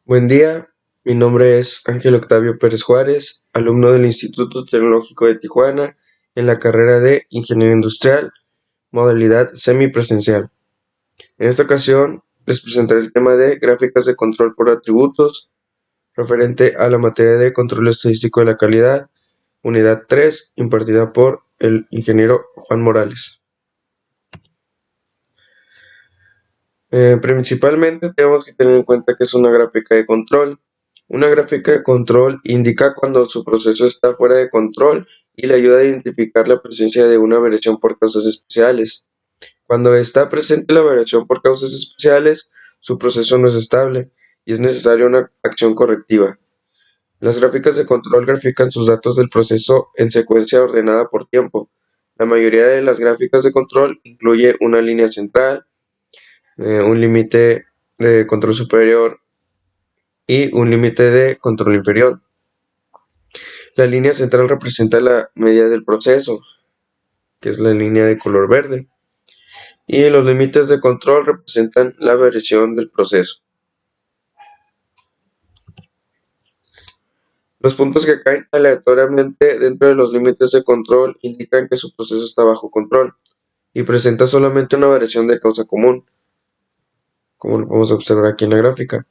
Buen día, mi nombre es Ángel Octavio Pérez Juárez, alumno del Instituto Tecnológico de Tijuana en la carrera de Ingeniería Industrial, modalidad semipresencial. En esta ocasión les presentaré el tema de gráficas de control por atributos referente a la materia de control estadístico de la calidad, unidad 3, impartida por el ingeniero Juan Morales. Principalmente tenemos que tener en cuenta que es una gráfica de control. Una gráfica de control indica cuando su proceso está fuera de control y le ayuda a identificar la presencia de una variación por causas especiales. Cuando está presente la variación por causas especiales, su proceso no es estable y es necesaria una acción correctiva. Las gráficas de control grafican sus datos del proceso en secuencia ordenada por tiempo. La mayoría de las gráficas de control incluye una línea central, un límite de control superior y un límite de control inferior. La línea central representa la media del proceso, que es la línea de color verde, y los límites de control representan la variación del proceso. Los puntos que caen aleatoriamente dentro de los límites de control indican que su proceso está bajo control y presenta solamente una variación de causa común, como lo podemos observar aquí en la gráfica.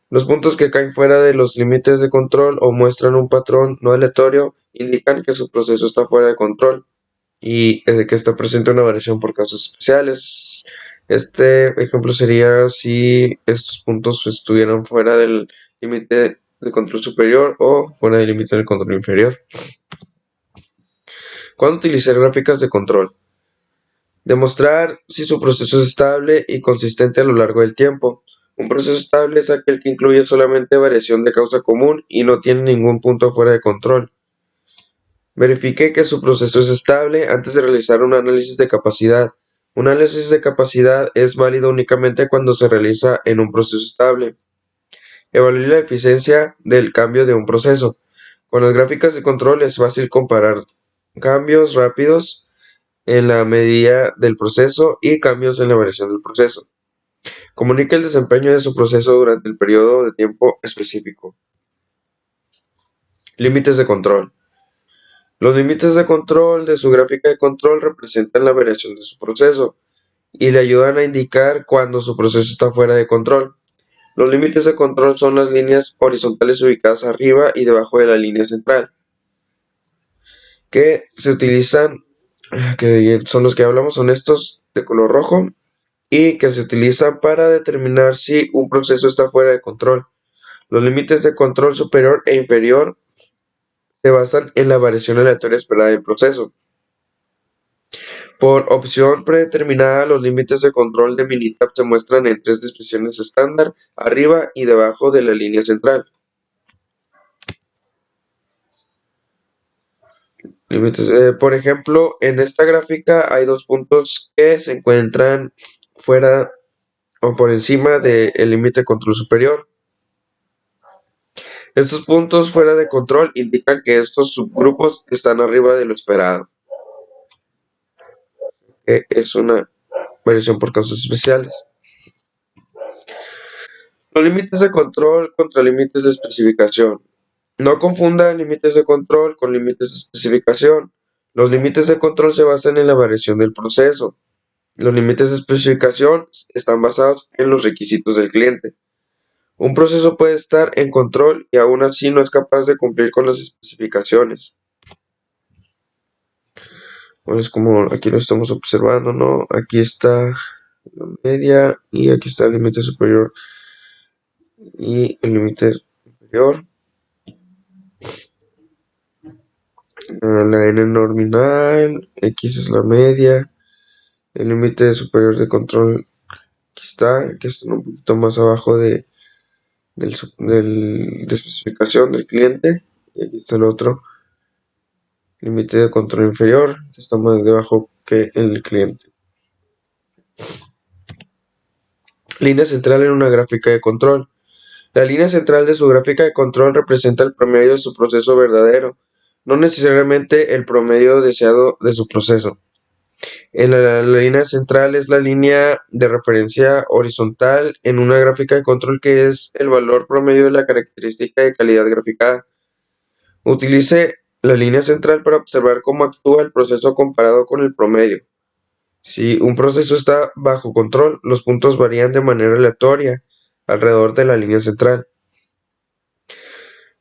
Los puntos que caen fuera de los límites de control o muestran un patrón no aleatorio indican que su proceso está fuera de control y que está presente una variación por causas especiales. Este ejemplo sería si estos puntos estuvieran fuera del límite de control superior o fuera del límite del control inferior. ¿Cuándo utilizar gráficas de control? Demostrar si su proceso es estable y consistente a lo largo del tiempo. Un proceso estable es aquel que incluye solamente variación de causa común y no tiene ningún punto fuera de control. Verifique que su proceso es estable antes de realizar un análisis de capacidad. Un análisis de capacidad es válido únicamente cuando se realiza en un proceso estable. Evalúe la eficiencia del cambio de un proceso. Con las gráficas de control es fácil comparar cambios rápidos en la medida del proceso y cambios en la variación del proceso. Comunique el desempeño de su proceso durante el periodo de tiempo específico. Límites de control. Los límites de control de su gráfica de control representan la variación de su proceso y le ayudan a indicar cuando su proceso está fuera de control. Los límites de control son las líneas horizontales ubicadas arriba y debajo de la línea central, que se utilizan, que son los que hablamos, son estos de color rojo, y que se utilizan para determinar si un proceso está fuera de control. Los límites de control superior e inferior se basan en la variación aleatoria esperada del proceso. Por opción predeterminada, los límites de control de Minitab se muestran en tres expresiones estándar, arriba y debajo de la línea central. Por ejemplo, en esta gráfica hay dos puntos que se encuentran fuera o por encima del límite de control superior. Estos puntos fuera de control indican que estos subgrupos están arriba de lo esperado, que es una variación por causas especiales. Los límites de control contra límites de especificación. No confundan límites de control con límites de especificación. Los límites de control se basan en la variación del proceso. Los límites de especificación están basados en los requisitos del cliente. Un proceso puede estar en control y aún así no es capaz de cumplir con las especificaciones. Pues como aquí lo estamos observando, ¿no? Aquí está la media y aquí está el límite superior y el límite inferior. La n nominal, x es la media, el límite superior de control aquí está, que está un poquito más abajo de especificación del cliente, y aquí está el otro límite de control inferior, que está más debajo que el cliente. Línea central en una gráfica de control. La línea central de su gráfica de control representa el promedio de su proceso verdadero, no necesariamente el promedio deseado de su proceso. La línea central es la línea de referencia horizontal en una gráfica de control que es el valor promedio de la característica de calidad graficada. Utilice la línea central para observar cómo actúa el proceso comparado con el promedio. Si un proceso está bajo control, los puntos varían de manera aleatoria alrededor de la línea central.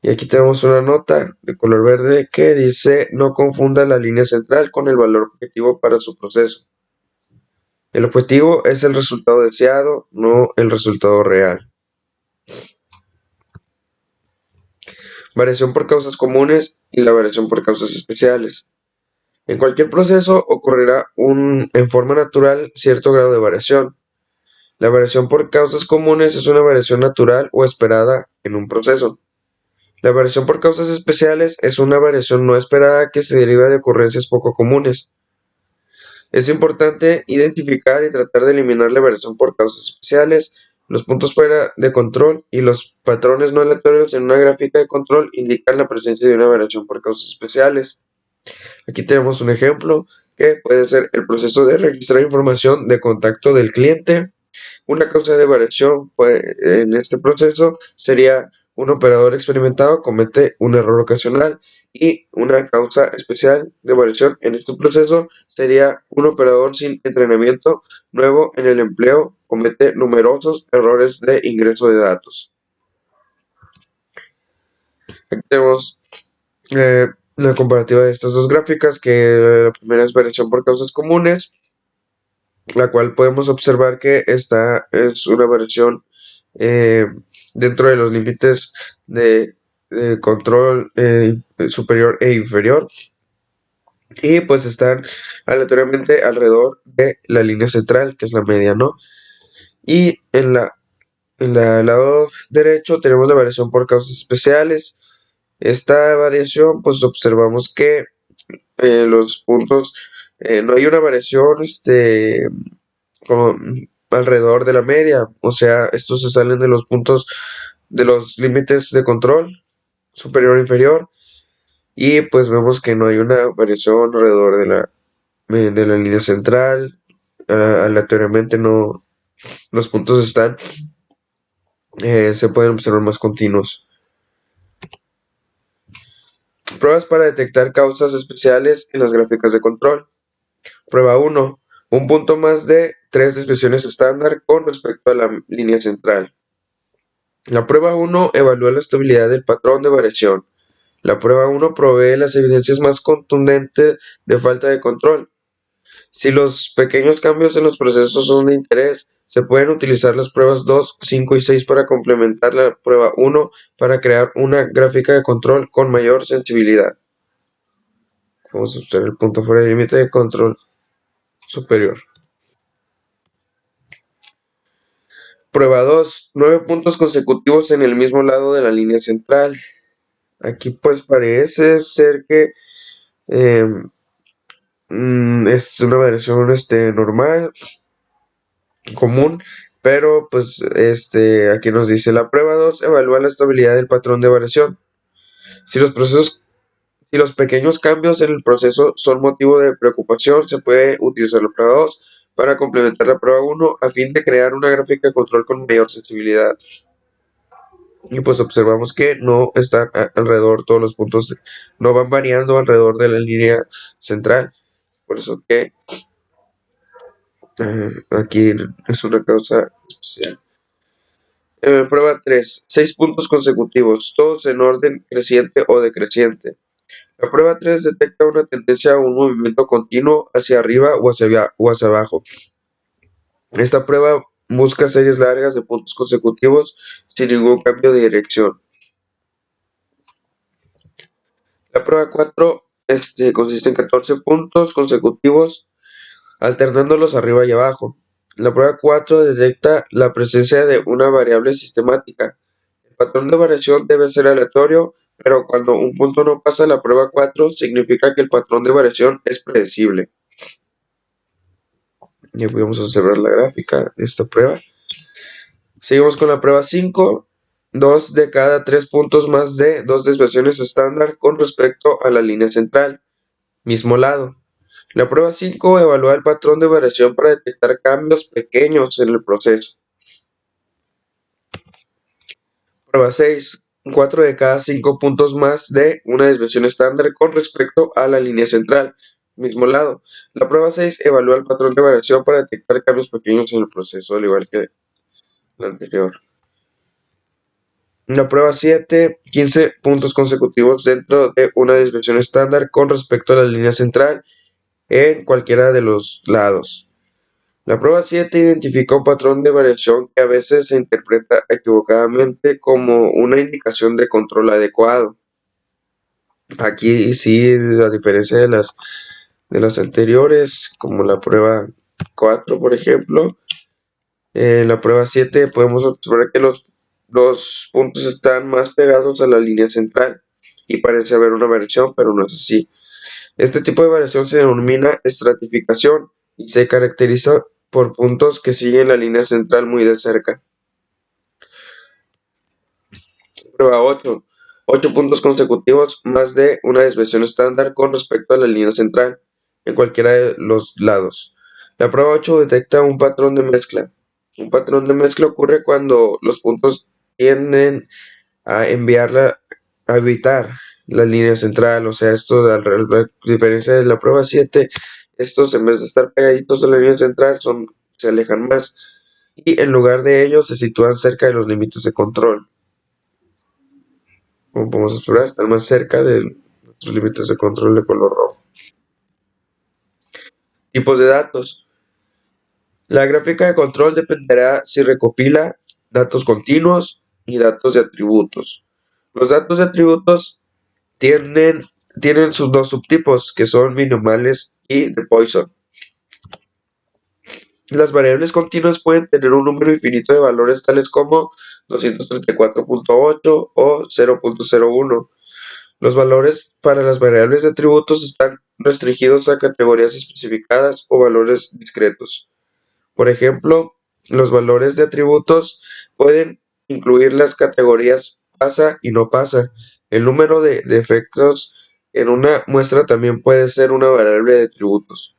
Y aquí tenemos una nota de color verde que dice: no confunda la línea central con el valor objetivo para su proceso. El objetivo es el resultado deseado, no el resultado real. Variación por causas comunes y la variación por causas especiales. En cualquier proceso ocurrirá en forma natural cierto grado de variación. La variación por causas comunes es una variación natural o esperada en un proceso. La variación por causas especiales es una variación no esperada que se deriva de ocurrencias poco comunes. Es importante identificar y tratar de eliminar la variación por causas especiales, los puntos fuera de control y los patrones no aleatorios en una gráfica de control indican la presencia de una variación por causas especiales. Aquí tenemos un ejemplo que puede ser el proceso de registrar información de contacto del cliente. Una causa de variación en este proceso sería: un operador experimentado comete un error ocasional, y una causa especial de variación en este proceso sería: un operador sin entrenamiento nuevo en el empleo comete numerosos errores de ingreso de datos. Aquí tenemos la comparativa de estas dos gráficas, que la primera es variación por causas comunes, la cual podemos observar que esta es una variación dentro de los límites de control superior e inferior, y pues están aleatoriamente alrededor de la línea central, que es la media, ¿no? Y en el lado derecho tenemos la variación por causas especiales. Esta variación, pues observamos que los puntos, no hay una variación como alrededor de la media, o sea, estos se salen de los puntos de los límites de control superior e inferior, y pues vemos que no hay una variación alrededor de la línea central. Aleatoriamente no, los puntos están, se pueden observar más continuos. Pruebas para detectar causas especiales en las gráficas de control. Prueba 1. Un punto más de 3 desviaciones estándar con respecto a la línea central. La prueba 1 evalúa la estabilidad del patrón de variación. La prueba 1 provee las evidencias más contundentes de falta de control. Si los pequeños cambios en los procesos son de interés, se pueden utilizar las pruebas 2, 5 y 6 para complementar la prueba 1 para crear una gráfica de control con mayor sensibilidad. Vamos a observar el punto fuera del límite de control superior. Prueba 2. 9 puntos consecutivos en el mismo lado de la línea central. Aquí pues parece ser que es una variación normal, común, pero pues aquí nos dice: la prueba 2 evalúa la estabilidad del patrón de variación. Si los pequeños cambios en el proceso son motivo de preocupación, se puede utilizar la prueba 2 para complementar la prueba 1 a fin de crear una gráfica de control con mayor sensibilidad. Y pues observamos que no están alrededor, todos los puntos no van variando alrededor de la línea central. Por eso que aquí es una causa especial. Prueba 3. 6 puntos consecutivos, todos en orden creciente o decreciente. La prueba 3 detecta una tendencia a un movimiento continuo hacia arriba o hacia abajo. Esta prueba busca series largas de puntos consecutivos sin ningún cambio de dirección. La prueba 4 consiste en 14 puntos consecutivos alternándolos arriba y abajo. La prueba 4 detecta la presencia de una variable sistemática. El patrón de variación debe ser aleatorio, pero cuando un punto no pasa la prueba 4, significa que el patrón de variación es predecible. Ya podemos observar la gráfica de esta prueba. Seguimos con la prueba 5. 2 de cada 3 puntos más de 2 desviaciones estándar con respecto a la línea central. Mismo lado. La prueba 5 evalúa el patrón de variación para detectar cambios pequeños en el proceso. Prueba 6. 4 de cada 5 puntos más de una desviación estándar con respecto a la línea central. Mismo lado. La prueba 6 evalúa el patrón de variación para detectar cambios pequeños en el proceso, al igual que la anterior. La prueba 7, 15 puntos consecutivos dentro de una desviación estándar con respecto a la línea central en cualquiera de los lados. La prueba 7 identifica un patrón de variación que a veces se interpreta equivocadamente como una indicación de control adecuado. Aquí sí, a diferencia de las anteriores, como la prueba 4, por ejemplo, en la prueba 7 podemos observar que los puntos están más pegados a la línea central y parece haber una variación, pero no es así. Este tipo de variación se denomina estratificación y se caracteriza por puntos que siguen la línea central muy de cerca. Prueba 8. 8 puntos consecutivos más de una desviación estándar con respecto a la línea central en cualquiera de los lados. La prueba 8 detecta un patrón de mezcla. Un patrón de mezcla ocurre cuando los puntos tienden a evitar la línea central. O sea, esto, a diferencia de la prueba 7, estos en vez de estar pegaditos a la línea central, se alejan más. Y en lugar de ello, se sitúan cerca de los límites de control. Como podemos observar, están más cerca de nuestros límites de control de color rojo. Tipos de datos. La gráfica de control dependerá si recopila datos continuos y datos de atributos. Los datos de atributos tienen sus dos subtipos, que son binomiales y de Poisson. Las variables continuas pueden tener un número infinito de valores tales como 234.8 o 0.01. Los valores para las variables de atributos están restringidos a categorías especificadas o valores discretos. Por ejemplo, los valores de atributos pueden incluir las categorías pasa y no pasa. El número de defectos en una muestra también puede ser una variable de atributos.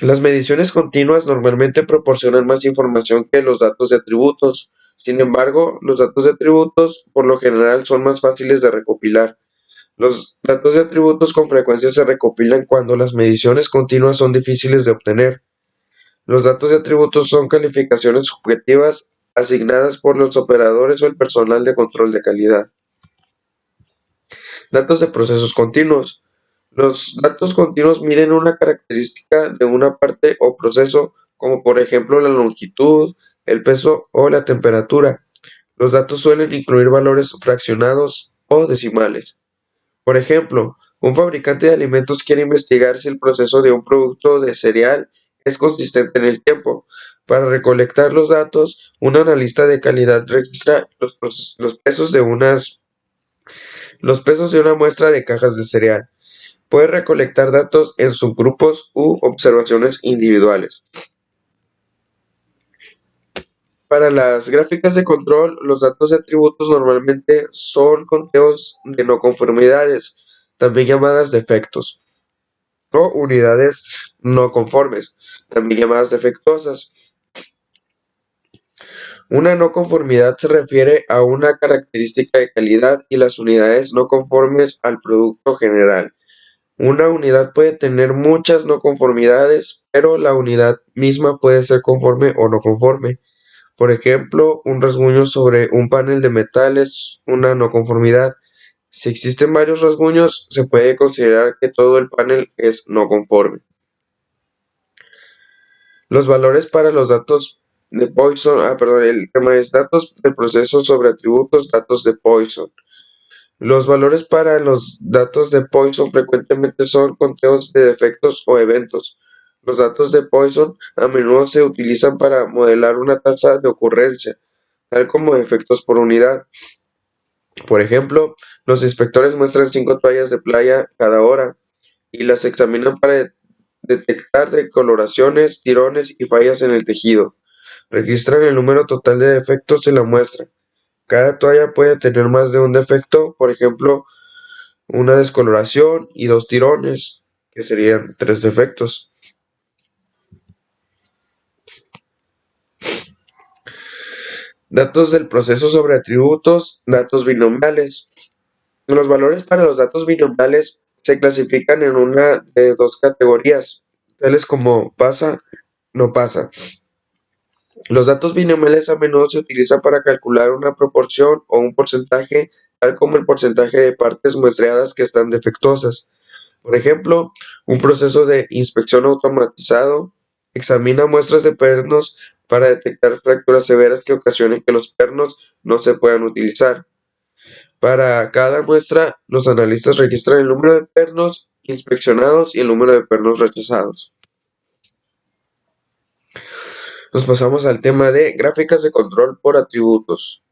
Las mediciones continuas normalmente proporcionan más información que los datos de atributos. Sin embargo, los datos de atributos por lo general son más fáciles de recopilar. Los datos de atributos con frecuencia se recopilan cuando las mediciones continuas son difíciles de obtener. Los datos de atributos son calificaciones subjetivas asignadas por los operadores o el personal de control de calidad. Datos de procesos continuos. Los datos continuos miden una característica de una parte o proceso, como por ejemplo la longitud, el peso o la temperatura. Los datos suelen incluir valores fraccionados o decimales. Por ejemplo, un fabricante de alimentos quiere investigar si el proceso de un producto de cereal es consistente en el tiempo. Para recolectar los datos, un analista de calidad registra los pesos de una muestra de cajas de cereal. Puede recolectar datos en subgrupos u observaciones individuales. Para las gráficas de control, los datos de atributos normalmente son conteos de no conformidades, también llamadas defectos, o unidades no conformes, también llamadas defectuosas. Una no conformidad se refiere a una característica de calidad y las unidades no conformes al producto general. Una unidad puede tener muchas no conformidades, pero la unidad misma puede ser conforme o no conforme. Por ejemplo, un rasguño sobre un panel de metal es una no conformidad. Si existen varios rasguños, se puede considerar que todo el panel es no conforme. Los valores para los datos de Poisson, el tema es datos del proceso sobre atributos, datos de Poisson. Los valores para los datos de Poisson frecuentemente son conteos de defectos o eventos. Los datos de Poisson a menudo se utilizan para modelar una tasa de ocurrencia, tal como efectos por unidad. Por ejemplo, los inspectores muestran 5 toallas de playa cada hora y las examinan para detectar decoloraciones, tirones y fallas en el tejido. Registran el número total de defectos en la muestra. Cada toalla puede tener más de un defecto, por ejemplo, una descoloración y 2 tirones, que serían 3 defectos. Datos del proceso sobre atributos, datos binomiales. Los valores para los datos binomiales se clasifican en una de 2 categorías, tales como pasa, no pasa. Los datos binomiales a menudo se utilizan para calcular una proporción o un porcentaje, tal como el porcentaje de partes muestreadas que están defectuosas. Por ejemplo, un proceso de inspección automatizado examina muestras de pernos para detectar fracturas severas que ocasionen que los pernos no se puedan utilizar. Para cada muestra, los analistas registran el número de pernos inspeccionados y el número de pernos rechazados. Nos pasamos al tema de gráficas de control por atributos.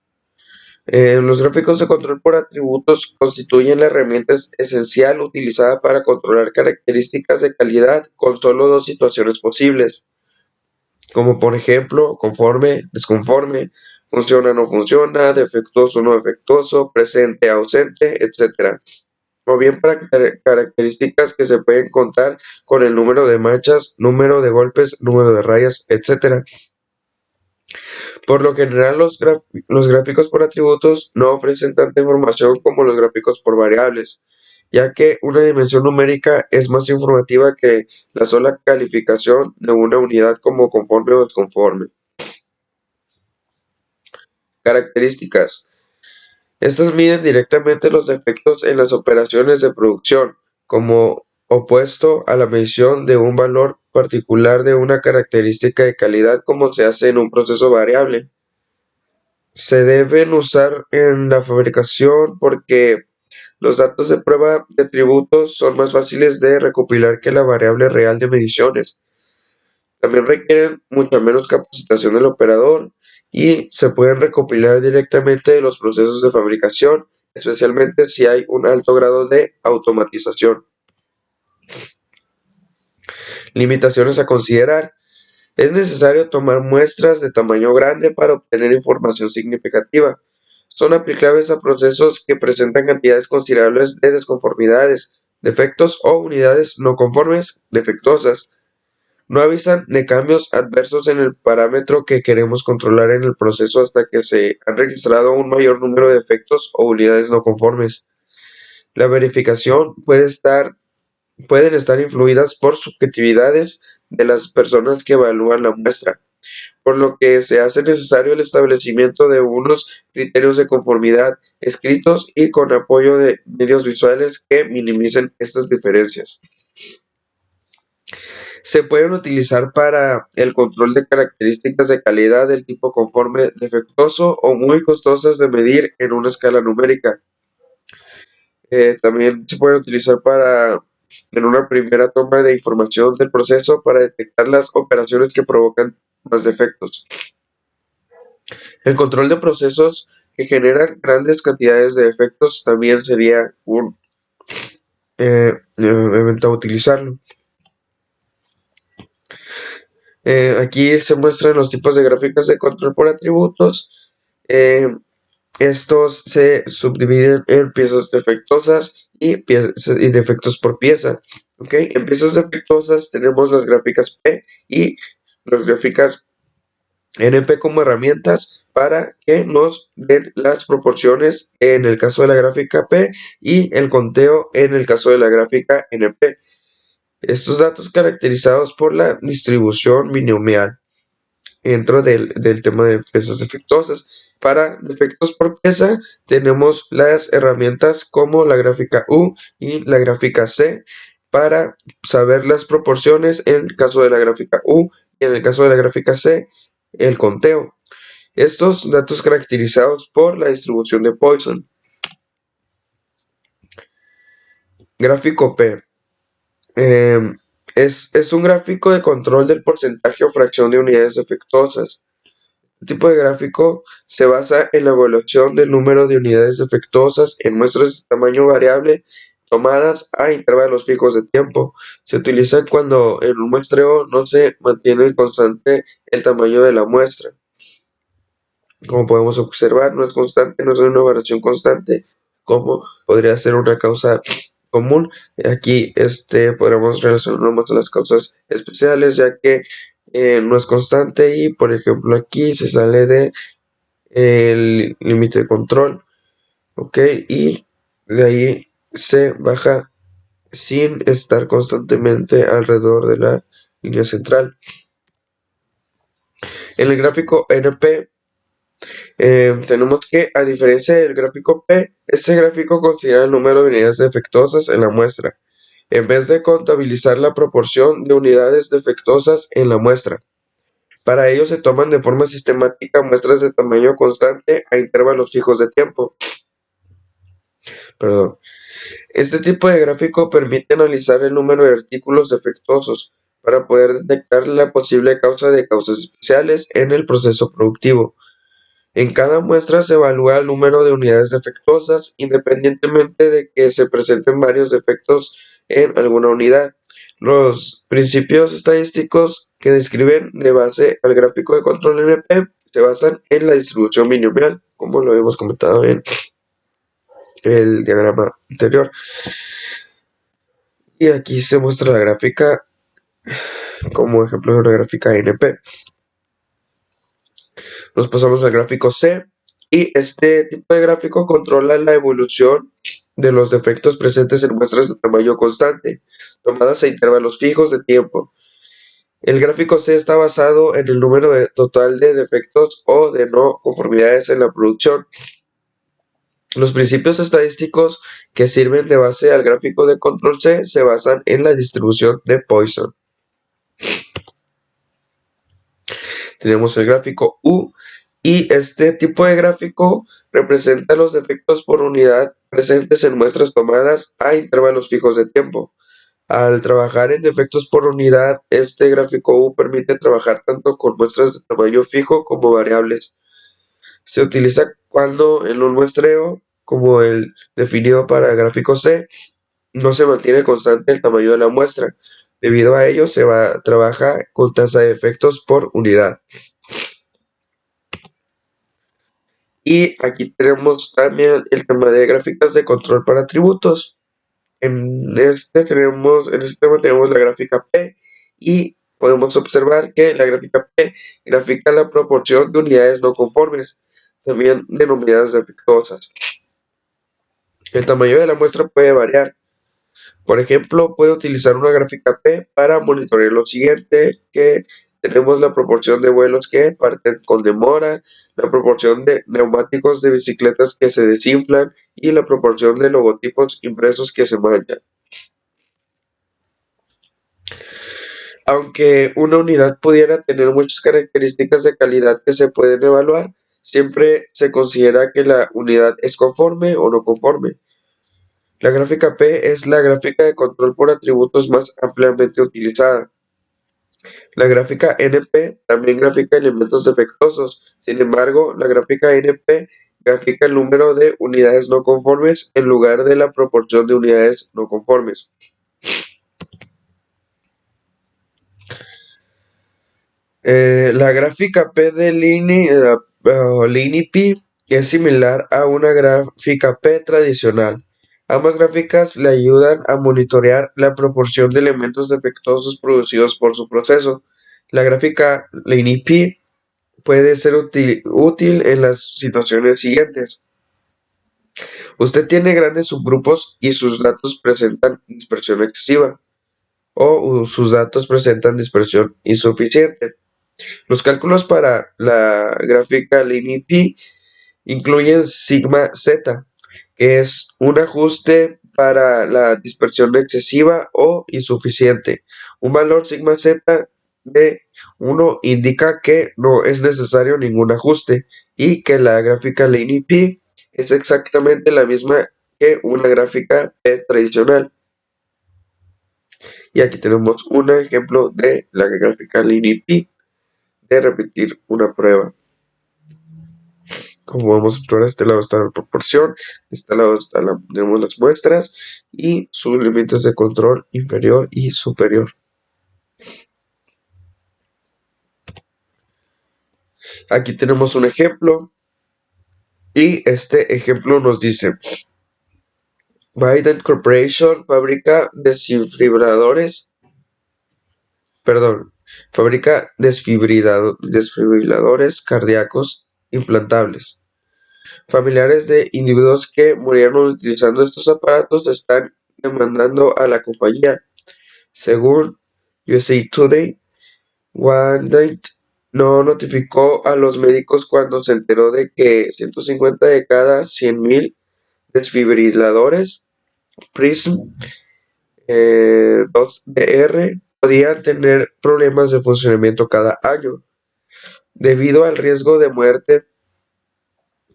Los gráficos de control por atributos constituyen la herramienta esencial utilizada para controlar características de calidad con solo 2 situaciones posibles, como por ejemplo conforme, desconforme, funciona, no funciona, defectuoso, no defectuoso, presente, ausente, etc. O bien para características que se pueden contar con el número de manchas, número de golpes, número de rayas, etc. Por lo general, los gráficos por atributos no ofrecen tanta información como los gráficos por variables, ya que una dimensión numérica es más informativa que la sola calificación de una unidad como conforme o desconforme. Características. Estas miden directamente los defectos en las operaciones de producción, como opuesto a la medición de un valor particular de una característica de calidad como se hace en un proceso variable. Se deben usar en la fabricación porque los datos de prueba de atributos son más fáciles de recopilar que la variable real de mediciones. También requieren mucha menos capacitación del operador y se pueden recopilar directamente de los procesos de fabricación, especialmente si hay un alto grado de automatización. Limitaciones a considerar. Es necesario tomar muestras de tamaño grande para obtener información significativa. Son aplicables a procesos que presentan cantidades considerables de desconformidades, defectos o unidades no conformes, defectuosas. No avisan de cambios adversos en el parámetro que queremos controlar en el proceso hasta que se han registrado un mayor número de defectos o unidades no conformes. La verificación pueden estar influidas por subjetividades de las personas que evalúan la muestra, por lo que se hace necesario el establecimiento de unos criterios de conformidad escritos y con apoyo de medios visuales que minimicen estas diferencias. Se pueden utilizar para el control de características de calidad del tipo conforme, defectuoso o muy costosas de medir en una escala numérica. También se pueden utilizar en una primera toma de información del proceso para detectar las operaciones que provocan más defectos. El control de procesos que generan grandes cantidades de defectos también sería un evento a utilizarlo. Aquí se muestran los tipos de gráficas de control por atributos. Estos se subdividen en piezas defectuosas y defectos por pieza. ¿Okay? En piezas defectuosas tenemos las gráficas P y las gráficas NP como herramientas para que nos den las proporciones en el caso de la gráfica P y el conteo en el caso de la gráfica NP. Estos datos caracterizados por la distribución binomial dentro del tema de piezas defectuosas. Para defectos por pieza tenemos las herramientas como la gráfica U y la gráfica C para saber las proporciones en el caso de la gráfica U y en el caso de la gráfica C el conteo. Estos datos caracterizados por la distribución de Poisson. Gráfico P. Es un gráfico de control del porcentaje o fracción de unidades defectuosas. Este tipo de gráfico se basa en la evaluación del número de unidades defectuosas en muestras de tamaño variable tomadas a intervalos fijos de tiempo. Se utiliza cuando en un muestreo no se mantiene constante el tamaño de la muestra. Como podemos observar, no es constante, no es una variación constante, como podría ser una causa común. Aquí podremos relacionarlo más a las causas especiales, ya que no es constante y, por ejemplo, aquí se sale de el límite de control, ¿ok? Y de ahí se baja sin estar constantemente alrededor de la línea central. En el gráfico NP tenemos que, a diferencia del gráfico P, este gráfico considera el número de unidades defectuosas en la muestra, en vez de contabilizar la proporción de unidades defectuosas en la muestra. Para ello se toman de forma sistemática muestras de tamaño constante a intervalos fijos de tiempo. Perdón. Este tipo de gráfico permite analizar el número de artículos defectuosos para poder detectar la posible causa de causas especiales en el proceso productivo. En cada muestra se evalúa el número de unidades defectuosas independientemente de que se presenten varios defectos en alguna unidad. Los principios estadísticos que describen de base al gráfico de control NP se basan en la distribución binomial, como lo hemos comentado en el diagrama anterior. Y aquí se muestra la gráfica como ejemplo de una gráfica NP. Nos pasamos al gráfico C y este tipo de gráfico controla la evolución de los defectos presentes en muestras de tamaño constante, tomadas a intervalos fijos de tiempo. El gráfico C está basado en el número total de defectos o de no conformidades en la producción. Los principios estadísticos que sirven de base al gráfico de control C se basan en la distribución de Poisson. Tenemos el gráfico U y este tipo de gráfico representa los defectos por unidad presentes en muestras tomadas a intervalos fijos de tiempo. Al trabajar en defectos por unidad, este gráfico U permite trabajar tanto con muestras de tamaño fijo como variables. Se utiliza cuando en un muestreo, como el definido para el gráfico C, no se mantiene constante el tamaño de la muestra. Debido a ello, trabaja con tasa de defectos por unidad. Y aquí tenemos también el tema de gráficas de control para atributos. En este tema tenemos la gráfica P y podemos observar que la gráfica P grafica la proporción de unidades no conformes, también denominadas defectuosas. El tamaño de la muestra puede variar. Por ejemplo, puede utilizar una gráfica P para monitorear lo siguiente, que tenemos la proporción de vuelos que parten con demora, la proporción de neumáticos de bicicletas que se desinflan y la proporción de logotipos impresos que se manchan. Aunque una unidad pudiera tener muchas características de calidad que se pueden evaluar, siempre se considera que la unidad es conforme o no conforme. La gráfica P es la gráfica de control por atributos más ampliamente utilizada. La gráfica NP también grafica elementos defectuosos. Sin embargo, la gráfica NP grafica el número de unidades no conformes en lugar de la proporción de unidades no conformes. La gráfica P de LINI-P es similar a una gráfica P tradicional. Ambas gráficas le ayudan a monitorear la proporción de elementos defectuosos producidos por su proceso. La gráfica LINI-P puede ser útil en las situaciones siguientes. Usted tiene grandes subgrupos y sus datos presentan dispersión excesiva o sus datos presentan dispersión insuficiente. Los cálculos para la gráfica LINI-P incluyen sigma z, que es un ajuste para la dispersión excesiva o insuficiente. Un valor sigma z de 1 indica que no es necesario ningún ajuste y que la gráfica LINI-P es exactamente la misma que una gráfica P tradicional. Y aquí tenemos un ejemplo de la gráfica LINI-P de repetir una prueba. Como vamos a observar, de este lado está la proporción, de este lado tenemos las muestras y sus límites de control inferior y superior. Aquí tenemos un ejemplo y este ejemplo nos dice: Biden Corporation fabrica desfibriladores cardíacos implantables. Familiares de individuos que murieron utilizando estos aparatos están demandando a la compañía. Según USA Today, Biden no notificó a los médicos cuando se enteró de que 150 de cada 100.000 desfibriladores PRISM 2DR podían tener problemas de funcionamiento cada año. Debido al riesgo de muerte,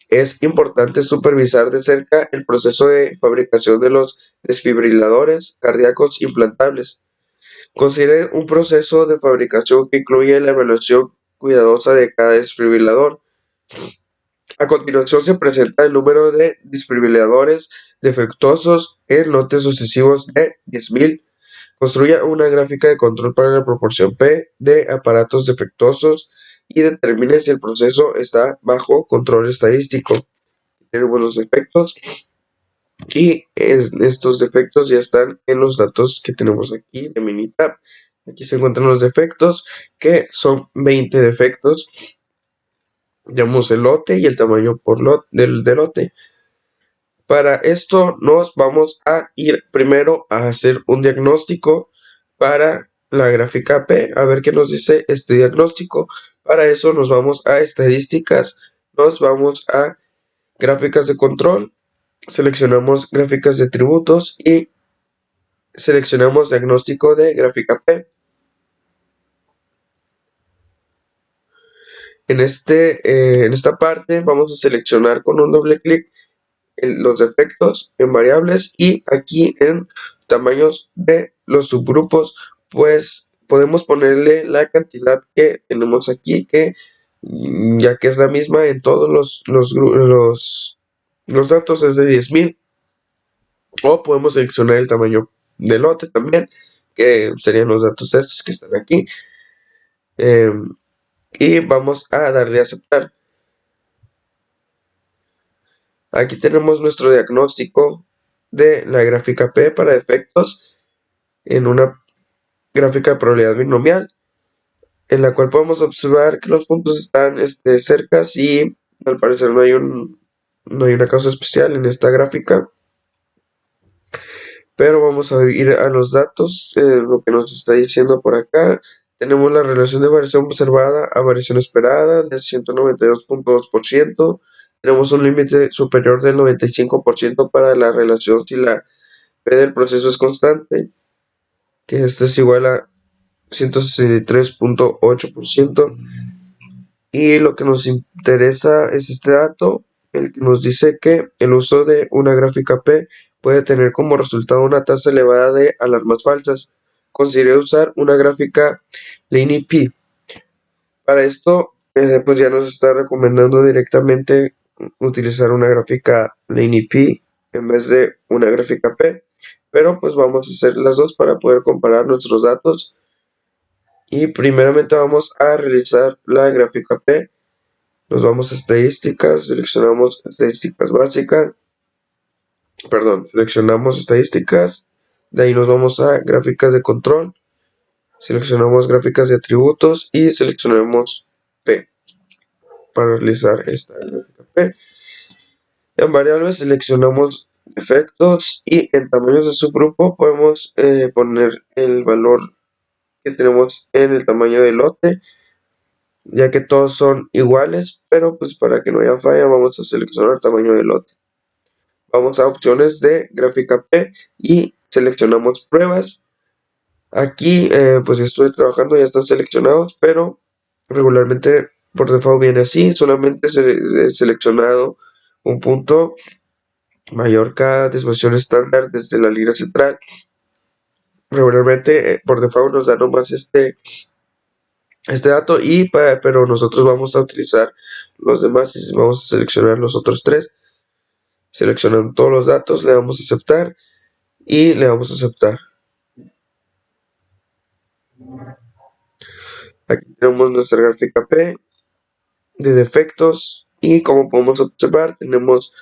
es importante supervisar de cerca el proceso de fabricación de los desfibriladores cardíacos implantables. Considere un proceso de fabricación que incluye la evaluación cuidadosa de cada desfibrilador. A continuación se presenta el número de desfibriladores defectuosos en lotes sucesivos de 10.000. Construya una gráfica de control para la proporción P de aparatos defectuosos y determine si el proceso está bajo control estadístico. Tenemos los defectos y estos defectos ya están en los datos que tenemos aquí de Minitab. Aquí se encuentran los defectos, que son 20 defectos. Llamamos el lote y el tamaño por del lote. Para esto nos vamos a ir primero a hacer un diagnóstico para la gráfica P, a ver qué nos dice este diagnóstico. Para eso nos vamos a estadísticas, nos vamos a gráficas de control, seleccionamos gráficas de atributos y seleccionamos diagnóstico de gráfica P. En esta parte vamos a seleccionar con un doble clic los defectos en variables y aquí en tamaños de los subgrupos pues podemos ponerle la cantidad que tenemos aquí, que ya que es la misma en todos los datos, es de 10.000, o podemos seleccionar el tamaño del lote también, que serían los datos estos que están aquí, y vamos a darle a aceptar. Aquí tenemos nuestro diagnóstico de la gráfica P para defectos en una gráfica de probabilidad binomial, en la cual podemos observar que los puntos están cerca y al parecer no hay una causa especial en esta gráfica. Pero vamos a ir a los datos, lo que nos está diciendo por acá. Tenemos la relación de variación observada a variación esperada de 192.2%. Tenemos un límite superior del 95% para la relación si la P del proceso es constante, que este es igual a 163.8%. Y lo que nos interesa es este dato, el que nos dice que el uso de una gráfica P puede tener como resultado una tasa elevada de alarmas falsas. Considere usar una gráfica LinearP. Para esto, pues ya nos está recomendando directamente utilizar una gráfica LinearP en vez de una gráfica P. Pero pues vamos a hacer las dos para poder comparar nuestros datos. Y primeramente vamos a realizar la gráfica P. Nos vamos a estadísticas, seleccionamos estadísticas básicas, seleccionamos estadísticas, de ahí nos vamos a gráficas de control, seleccionamos gráficas de atributos y seleccionamos P para realizar esta gráfica P. En variables seleccionamos efectos y en tamaños de subgrupo podemos poner el valor que tenemos en el tamaño del lote, ya que todos son iguales, pero pues para que no haya falla vamos a seleccionar el tamaño del lote. Vamos a opciones de gráfica P y seleccionamos pruebas. Aquí pues yo estoy trabajando, ya están seleccionados, pero regularmente por default viene así, solamente he seleccionado un punto mayor cada desviación estándar desde la línea central. Regularmente por default nos da nomás este dato, pero nosotros vamos a utilizar los demás y vamos a seleccionar los otros tres. Seleccionando todos los datos, le damos a aceptar y le damos a aceptar. Aquí tenemos nuestra gráfica P de defectos y como podemos observar tenemos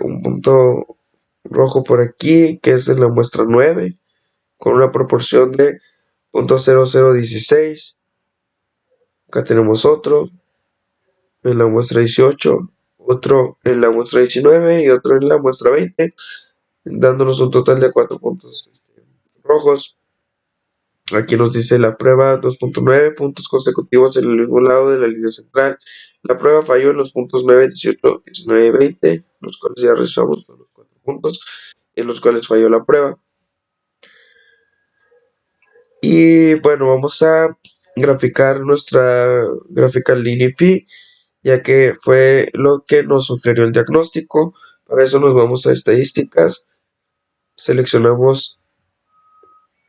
un punto rojo por aquí, que es en la muestra 9, con una proporción de 0.0016. Acá tenemos otro en la muestra 18, otro en la muestra 19 y otro en la muestra 20, dándonos un total de 4 puntos rojos. Aquí nos dice la prueba 2.9 puntos consecutivos en el mismo lado de la línea central. La prueba falló en los puntos 9, 18, 19 y 20, los cuales ya revisamos los 4 puntos en los cuales falló la prueba. Y bueno, vamos a graficar nuestra gráfica LINEP, ya que fue lo que nos sugirió el diagnóstico. Para eso nos vamos a estadísticas, seleccionamos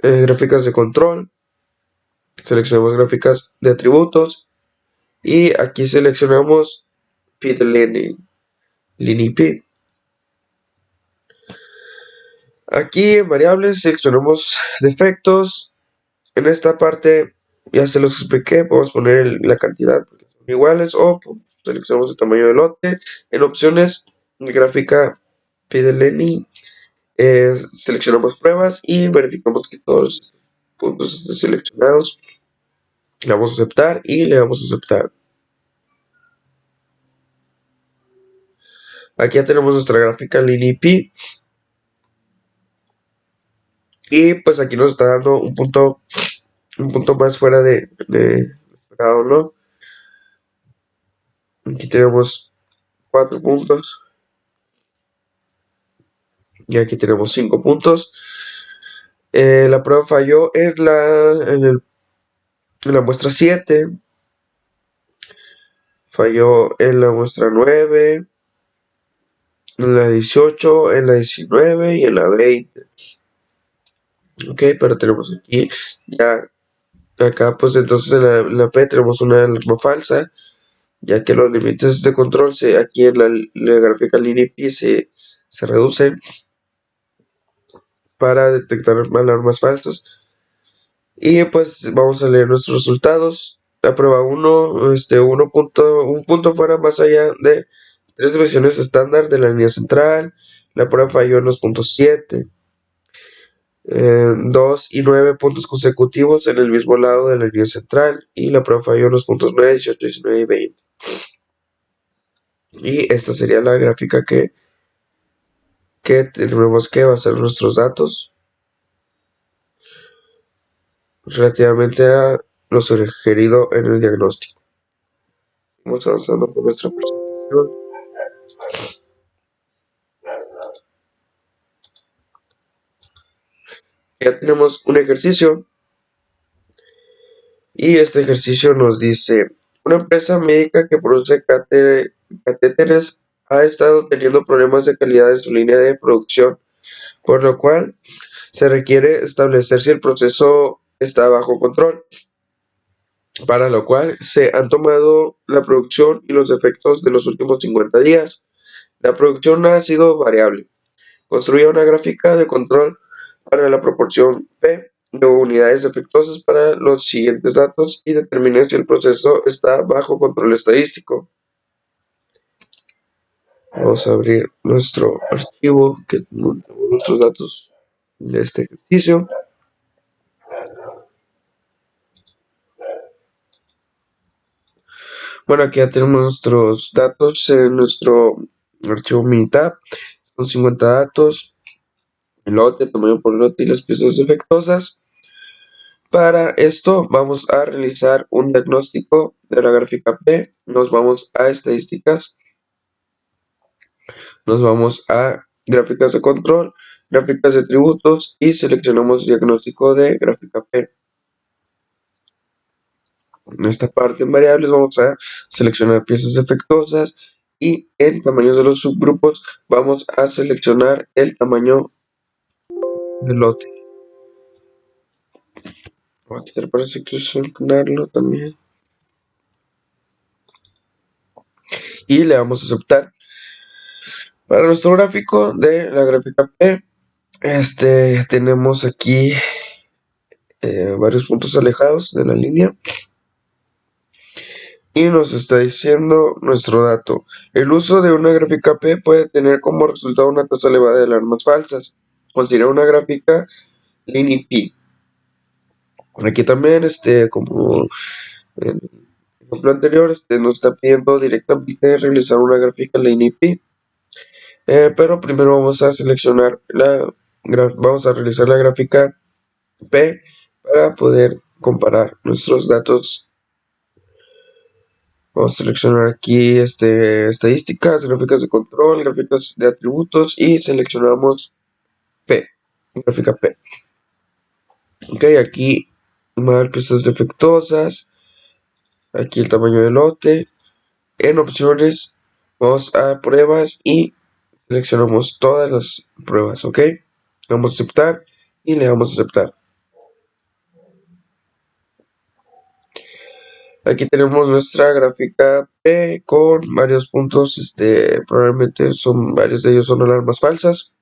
gráficas de control, seleccionamos gráficas de atributos y aquí seleccionamos P de LINEP. Aquí en variables seleccionamos defectos. En esta parte ya se los expliqué, podemos poner la cantidad porque son iguales o seleccionamos el tamaño del lote. En opciones, gráfica P seleccionamos pruebas y verificamos que todos los puntos estén seleccionados. Le vamos a aceptar y le vamos a aceptar. Aquí ya tenemos nuestra gráfica LINEP. Y pues aquí nos está dando un punto más fuera de esperado, ¿no? Aquí tenemos 4 puntos. Y aquí tenemos 5 puntos. La prueba falló en la muestra 7. Falló en la muestra 9. En la 18, en la 19 y en la 20. Ok, pero tenemos aquí ya. Acá pues entonces en la P tenemos una alarma falsa, ya que los límites de control aquí en la gráfica LINEP se reducen para detectar alarmas falsas. Y pues vamos a leer nuestros resultados. La prueba 1, un punto fuera más allá de 3 dimensiones estándar de la línea central. La prueba falló en los puntos 7, 2 y 9 puntos consecutivos en el mismo lado de la línea central. Y la prueba falló en los puntos 9, 18, 19 y 20. Y esta sería la gráfica que tenemos que basar nuestros datos relativamente a lo sugerido en el diagnóstico. Vamos avanzando con nuestra presentación. Ya tenemos un ejercicio y este ejercicio nos dice: una empresa médica que produce catéteres ha estado teniendo problemas de calidad en su línea de producción, por lo cual se requiere establecer si el proceso está bajo control, para lo cual se han tomado la producción y los efectos de los últimos 50 días. La producción ha sido variable. Construye una gráfica de control para la proporción P de unidades defectuosas para los siguientes datos y determine si el proceso está bajo control estadístico. Vamos a abrir nuestro archivo que tenemos nuestros datos de este ejercicio. Bueno, aquí ya tenemos nuestros datos en nuestro archivo Minitab. Son 50 datos, el lote, tamaño por lote y las piezas defectuosas. Para esto vamos a realizar un diagnóstico de la gráfica P. Nos vamos a estadísticas. Nos vamos a gráficas de control, gráficas de atributos y seleccionamos diagnóstico de gráfica P. En esta parte en variables vamos a seleccionar piezas defectuosas y en tamaños de los subgrupos vamos a seleccionar el tamaño del lote. Voy a quitar para seleccionarlo también y le vamos a aceptar. Para nuestro gráfico de la gráfica P, tenemos aquí varios puntos alejados de la línea. y nos está diciendo nuestro dato. El uso de una gráfica P puede tener como resultado una tasa elevada de alarmas falsas. Considera una gráfica LINI-P. Aquí también, como en el ejemplo anterior, nos está pidiendo directamente realizar una gráfica LINI-P. Pero primero vamos a seleccionar vamos a realizar la gráfica P para poder comparar nuestros datos. Vamos a seleccionar aquí estadísticas, gráficas de control, gráficas de atributos y seleccionamos P, gráfica P. Ok, aquí mal piezas defectuosas, aquí el tamaño del lote. En opciones vamos a pruebas y seleccionamos todas las pruebas, ok. Vamos a aceptar y le damos a aceptar. Aquí tenemos nuestra gráfica P con varios puntos, probablemente varios de ellos son alarmas falsas.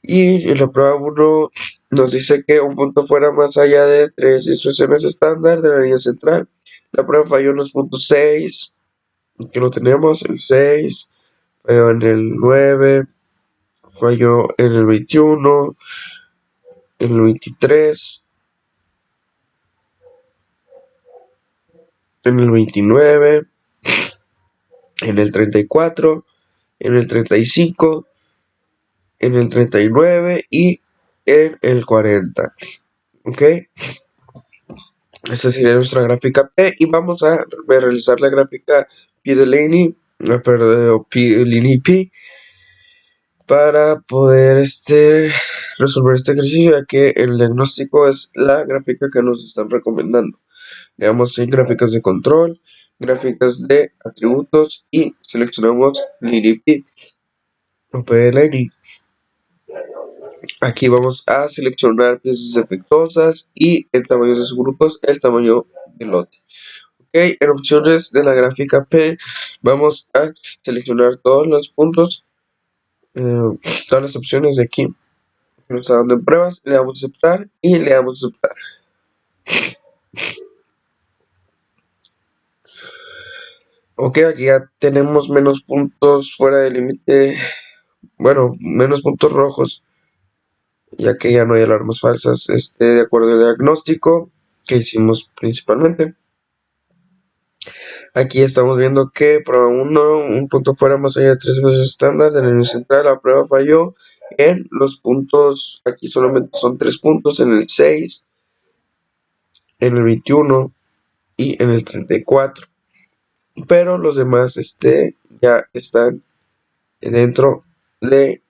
Y en la prueba 1 nos dice que un punto fuera más allá de 3 instrucciones estándar de la línea central. La prueba falló en los puntos 6, que lo tenemos, el 6, falló en el 9, falló en el 21, en el 23, en el 29, en el 34, en el 35, en el 39 y en el 40. Ok, esta sería nuestra gráfica P y vamos a realizar la gráfica P-Delany, perdón, P-Delany-P para poder resolver este ejercicio, ya que el diagnóstico es la gráfica que nos están recomendando. Le damos en gráficas de control, gráficas de atributos y seleccionamos LINI-P o P-Delany. Aquí vamos a seleccionar piezas defectuosas y en tamaños de subgrupos el tamaño del lote. Ok, en opciones de la gráfica P vamos a seleccionar todos los puntos, todas las opciones de aquí que nos está dando en pruebas. Le damos a aceptar y le damos a aceptar. Ok, aquí ya tenemos menos puntos fuera del límite, bueno, menos puntos rojos, ya que ya no hay alarmas falsas, de acuerdo al diagnóstico que hicimos principalmente. Aquí estamos viendo que prueba 1, un punto fuera más allá de 3 veces estándar de la línea central, la prueba falló en los puntos, aquí solamente son 3 puntos, en el 6, en el 21 y en el 34, pero los demás ya están dentro de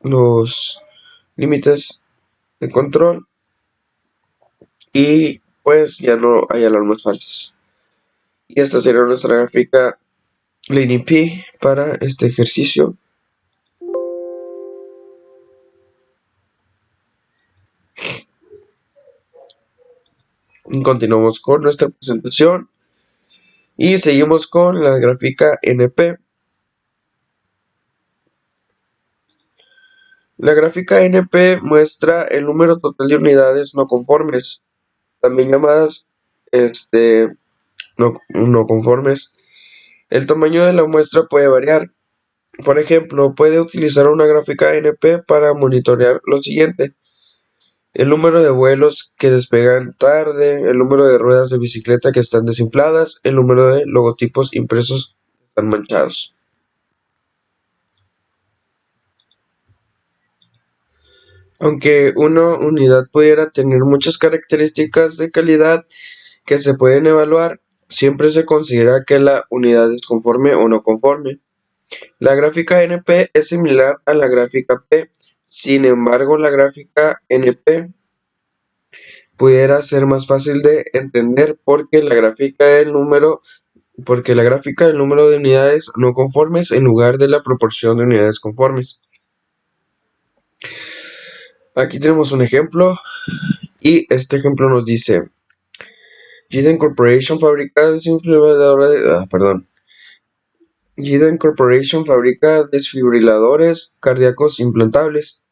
los límites de control y pues ya no hay alarmas falsas. Y esta sería nuestra gráfica LINI-P para este ejercicio. Y continuamos con nuestra presentación y seguimos con la gráfica NP. La gráfica NP muestra el número total de unidades no conformes, también llamadas no conformes. El tamaño de la muestra puede variar. Por ejemplo, puede utilizar una gráfica NP para monitorear lo siguiente: el número de vuelos que despegan tarde, el número de ruedas de bicicleta que están desinfladas, el número de logotipos impresos que están manchados. Aunque una unidad pudiera tener muchas características de calidad que se pueden evaluar, siempre se considera que la unidad es conforme o no conforme. La gráfica NP es similar a la gráfica P, sin embargo la gráfica NP pudiera ser más fácil de entender porque la gráfica del número de unidades no conformes en lugar de la proporción de unidades conformes. Aquí tenemos un ejemplo y este ejemplo nos dice: Giden Corporation fabrica desfibriladores cardíacos implantables.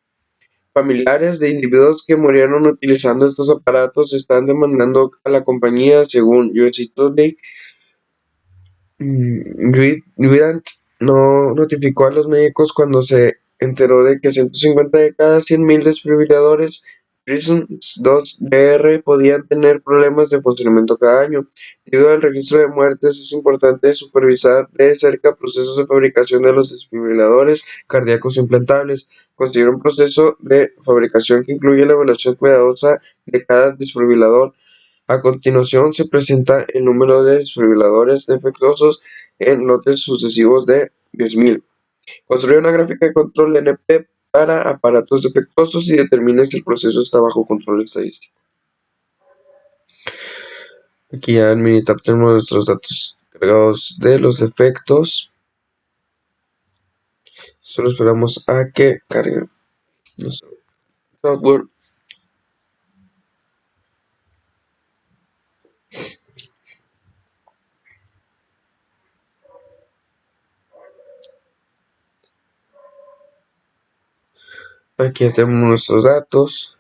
familiares de individuos que murieron utilizando estos aparatos están demandando a la compañía, según USA Today. Guidant no notificó a los médicos cuando se enteró de que 150 de cada 100.000 desfibriladores Prism 2DR podían tener problemas de funcionamiento cada año. Debido al registro de muertes, es importante supervisar de cerca procesos de fabricación de los desfibriladores cardíacos implantables. Considera un proceso de fabricación que incluye la evaluación cuidadosa de cada desfibrilador. A continuación se presenta el número de desfibriladores defectuosos en lotes sucesivos de 10.000. Construye una gráfica de control NP para aparatos defectuosos y determine si el proceso está bajo control estadístico. Aquí ya en Minitab tenemos nuestros datos cargados de los defectos. Solo esperamos a que cargue nuestro software. Aquí ya tenemos nuestros datos.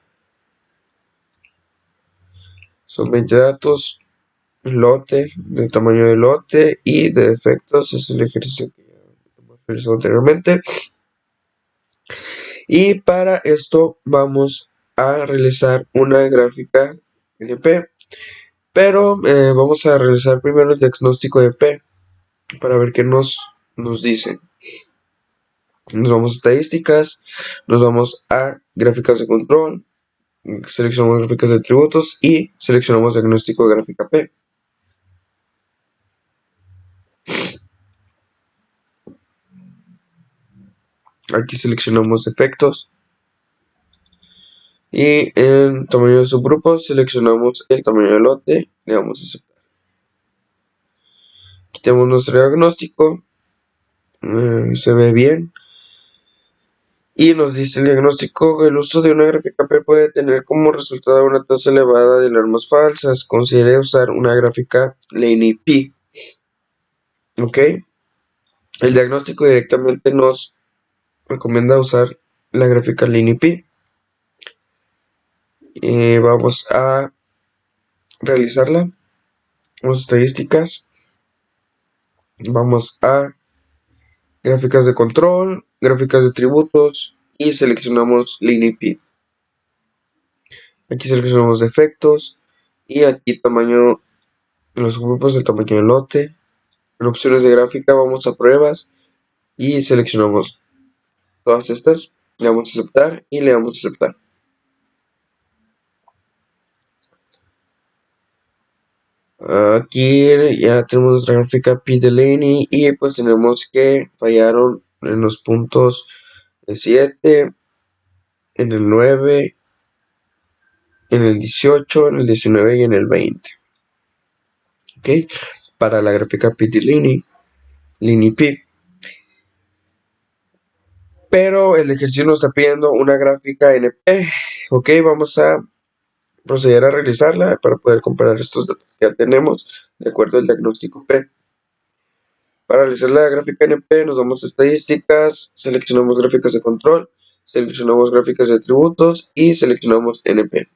Son 20 datos. Lote, del tamaño del lote y de defectos es el ejercicio que ya hemos realizado anteriormente. Y para esto vamos a realizar una gráfica NP, pero vamos a realizar primero el diagnóstico de P para ver qué nos dice. Nos vamos a estadísticas, nos vamos a gráficas de control, seleccionamos gráficas de atributos y seleccionamos diagnóstico de gráfica P. Aquí seleccionamos defectos y en tamaño de subgrupos seleccionamos el tamaño del lote, le damos a aceptar. Aquí tenemos nuestro diagnóstico, se ve bien. Y nos dice el diagnóstico que el uso de una gráfica P puede tener como resultado una tasa elevada de alarmas falsas. Considere usar una gráfica LineP. ¿Ok? El diagnóstico directamente nos recomienda usar la gráfica LineP. Vamos a realizarla. Vamos a estadísticas. Vamos a gráficas de control, gráficas de atributos y seleccionamos LineP. Aquí seleccionamos defectos y aquí tamaño, los grupos del tamaño del lote. En opciones de gráfica vamos a pruebas y seleccionamos todas estas, le damos a aceptar y le damos a aceptar. Aquí ya tenemos nuestra gráfica P-Delaney y pues tenemos que fallaron en los puntos 7, en el 9, en el 18, en el 19 y en el 20. Ok, para la gráfica P-Delaney, LineP. Pero el ejercicio nos está pidiendo una gráfica NP. Ok, vamos a proceder a realizarla para poder comparar estos datos que ya tenemos de acuerdo al diagnóstico P. Para realizar la gráfica NP nos vamos a estadísticas, seleccionamos gráficas de control, seleccionamos gráficas de atributos y seleccionamos NP.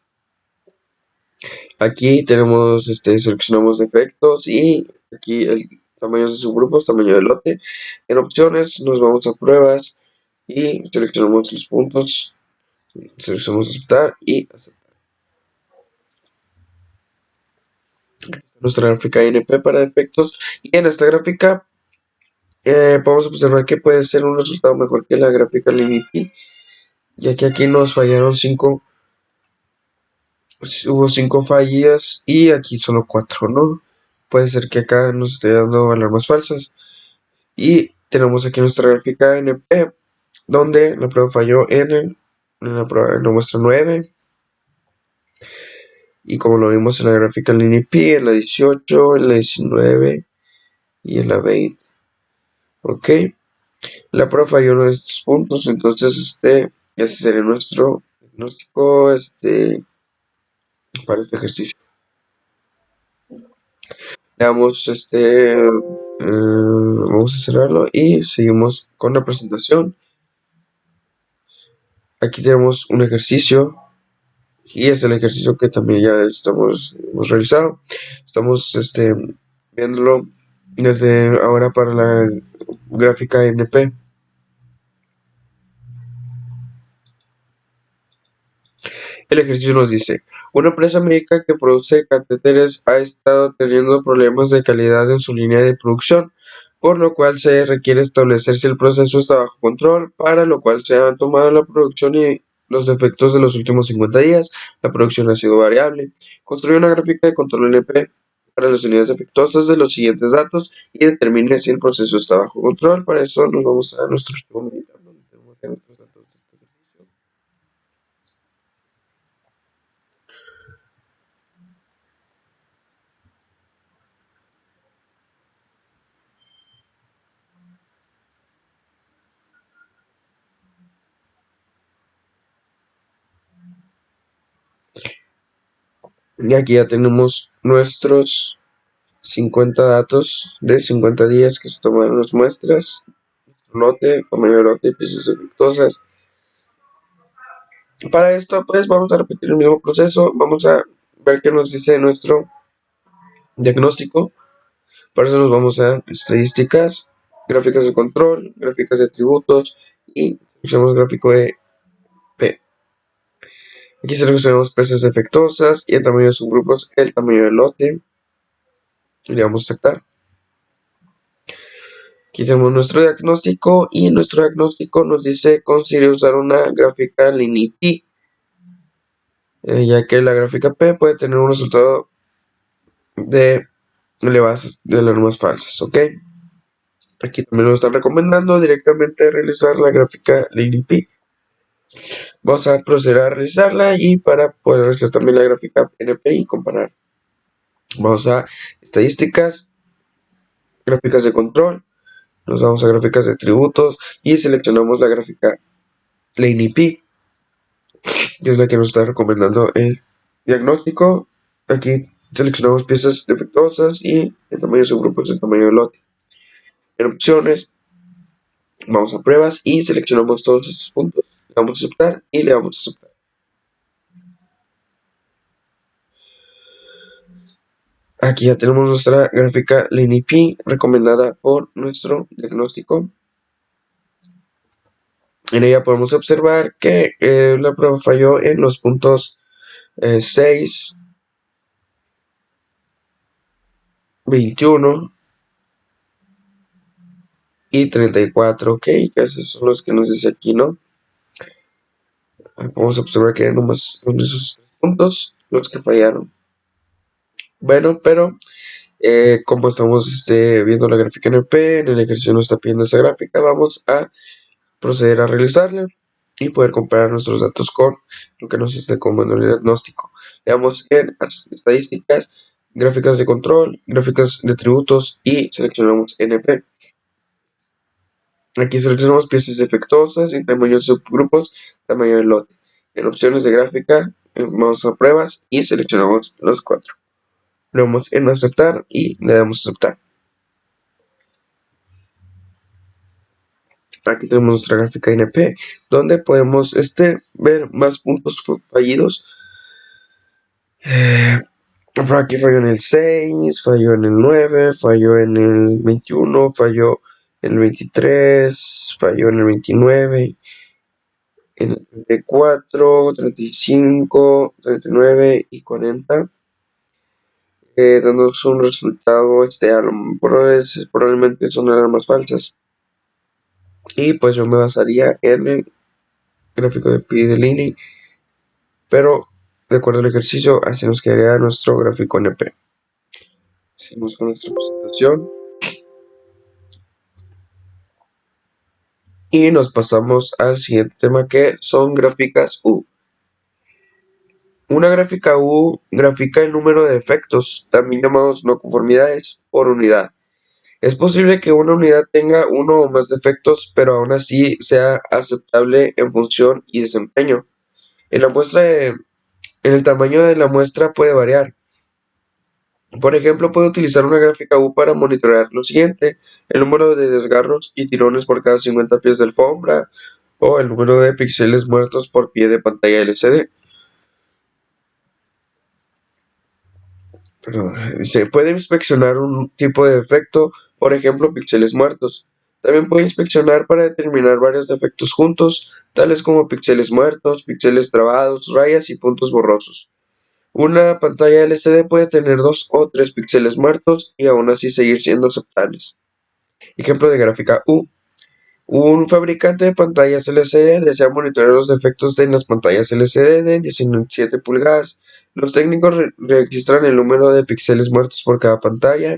Aquí tenemos, seleccionamos defectos y aquí el tamaño de subgrupos, tamaño de lote. En opciones nos vamos a pruebas y seleccionamos los puntos, seleccionamos aceptar y aceptar. Nuestra gráfica NP para defectos y en esta gráfica podemos observar que puede ser un resultado mejor que la gráfica LineP, ya que aquí nos fallaron 5, hubo 5 fallas y aquí solo 4, ¿no? Puede ser que acá nos esté dando alarmas falsas. Y tenemos aquí nuestra gráfica NP, donde la prueba falló en la prueba en la muestra 9. Y como lo vimos en la gráfica LineP, en la 18, en la 19 y en la 20. Ok. La prueba falló en estos puntos, entonces ese sería nuestro diagnóstico para este ejercicio. Le damos vamos a cerrarlo y seguimos con la presentación. Aquí tenemos un ejercicio y es el ejercicio que también ya hemos realizado. Estamos viéndolo desde ahora para la gráfica NP. El ejercicio nos dice, una empresa médica que produce catéteres ha estado teniendo problemas de calidad en su línea de producción, por lo cual se requiere establecer si el proceso está bajo control, para lo cual se han tomado la producción y los efectos de los últimos 50 días. La producción ha sido variable. Construye una gráfica de control NP para las unidades defectuosas de los siguientes datos y determine si el proceso está bajo control. Para eso nos vamos a nuestro archivo militar, donde tenemos ya nuestros datos de este ejercicio. Y aquí ya tenemos nuestros 50 datos de 50 días que se tomaron las muestras, lote, tamaño de lote y piezas defectuosas. Para esto, pues vamos a repetir el mismo proceso. Vamos a ver qué nos dice nuestro diagnóstico. Para eso nos vamos a estadísticas, gráficas de control, gráficas de atributos y usamos gráfico de P. Aquí seleccionamos piezas defectuosas y el tamaño de subgrupos, el tamaño del lote. Y le vamos a aceptar. Aquí tenemos nuestro diagnóstico y nuestro diagnóstico nos dice considere usar una gráfica LineaP, ya que la gráfica P puede tener un resultado de elevadas de alarmas falsas, ¿ok? Aquí también nos están recomendando directamente realizar la gráfica LineaP. Vamos a proceder a realizarla y para poder realizar también la gráfica NP y comparar. Vamos a estadísticas, gráficas de control, nos vamos a gráficas de atributos y seleccionamos la gráfica LineaP, que es la que nos está recomendando el diagnóstico. Aquí seleccionamos piezas defectuosas y el tamaño de su grupo es el tamaño del lote. En opciones, vamos a pruebas y seleccionamos todos estos puntos. Le damos a aceptar y le damos a aceptar. Aquí ya tenemos nuestra gráfica LineaP recomendada por nuestro diagnóstico. En ella podemos observar que la prueba falló en los puntos 6, 21 y 34, ok, que esos son los que nos dice aquí, ¿no? Vamos a observar que nomás son esos 3 puntos los que fallaron. Bueno, pero como estamos viendo la gráfica NP, en el ejercicio nos está pidiendo esa gráfica, vamos a proceder a realizarla y poder comparar nuestros datos con lo que nos esté comando el diagnóstico. Le damos en estadísticas, gráficas de control, gráficas de atributos y seleccionamos NP. Aquí seleccionamos piezas defectuosas y tamaño de subgrupos, tamaño del lote. En opciones de gráfica, vamos a pruebas y seleccionamos los 4. Le damos en aceptar y le damos aceptar. Aquí tenemos nuestra gráfica NP, donde podemos ver más puntos fallidos. Por aquí falló en el 6, falló en el 9, falló en el 21, falló en el 23, falló en el 29, en el 34, 35, 39 y 40, dándonos un resultado, probablemente son alarmas falsas. Y pues yo me basaría en el gráfico de pi de Liney, pero de acuerdo al ejercicio, así nos quedaría nuestro gráfico NP. Seguimos con nuestra presentación. Y nos pasamos al siguiente tema, que son gráficas U. Una gráfica U grafica el número de efectos, también llamados no conformidades, por unidad. Es posible que una unidad tenga uno o más defectos, pero aún así sea aceptable en función y desempeño. En el tamaño de la muestra puede variar. Por ejemplo, puede utilizar una gráfica U para monitorear lo siguiente: el número de desgarros y tirones por cada 50 pies de alfombra, o el número de píxeles muertos por pie de pantalla LCD. Se puede inspeccionar un tipo de defecto, por ejemplo, píxeles muertos. También puede inspeccionar para determinar varios defectos juntos, tales como píxeles muertos, píxeles trabados, rayas y puntos borrosos. Una pantalla LCD puede tener 2 o 3 píxeles muertos y aún así seguir siendo aceptables. Ejemplo de gráfica U. Un fabricante de pantallas LCD desea monitorear los defectos en las pantallas LCD de 17 pulgadas. Los técnicos registran el número de píxeles muertos por cada pantalla.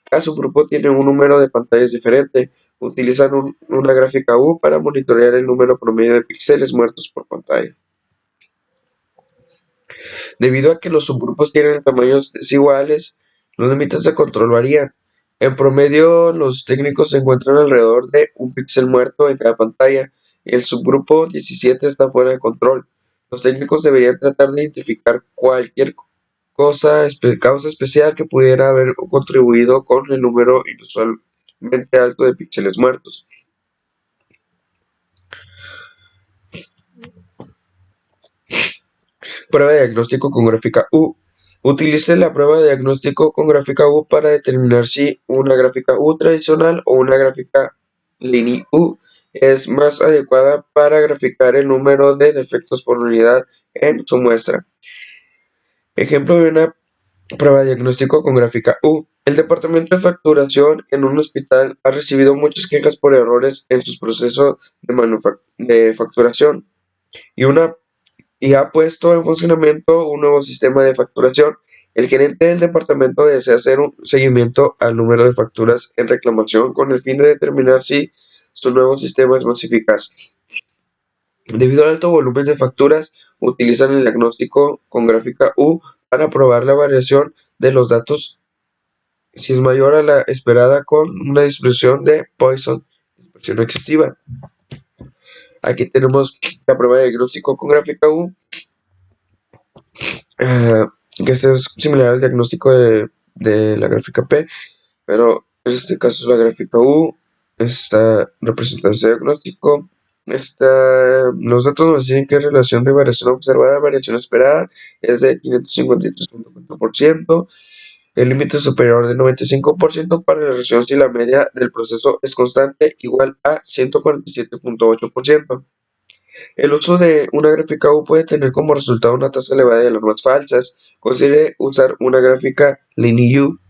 Cada subgrupo tiene un número de pantallas diferente. Utilizan una gráfica U para monitorear el número promedio de píxeles muertos por pantalla. Debido a que los subgrupos tienen tamaños desiguales, los límites de control varían. En promedio, los técnicos encuentran alrededor de un píxel muerto en cada pantalla. El subgrupo 17 está fuera de control. Los técnicos deberían tratar de identificar cualquier causa especial que pudiera haber contribuido con el número inusualmente alto de píxeles muertos. Prueba de diagnóstico con gráfica U. Utilice la prueba de diagnóstico con gráfica U para determinar si una gráfica U tradicional o una gráfica Linear U es más adecuada para graficar el número de defectos por unidad en su muestra. Ejemplo de una prueba de diagnóstico con gráfica U. El departamento de facturación en un hospital ha recibido muchas quejas por errores en sus procesos de facturación y ha puesto en funcionamiento un nuevo sistema de facturación. El gerente del departamento desea hacer un seguimiento al número de facturas en reclamación con el fin de determinar si su nuevo sistema es más eficaz. Debido al alto volumen de facturas, utilizan el diagnóstico con gráfica U para probar la variación de los datos si es mayor a la esperada con una dispersión de Poisson, dispersión excesiva. Aquí tenemos la prueba de diagnóstico con gráfica U, que este es similar al diagnóstico de la gráfica P, pero en este caso la gráfica U está representando este diagnóstico. Los datos nos dicen que relación de variación observada a variación esperada es de 553.4%. El límite superior de 95% para la relación si la media del proceso es constante igual a 147.8%. El uso de una gráfica U puede tener como resultado una tasa elevada de alarmas falsas. Considere usar una gráfica Linear U.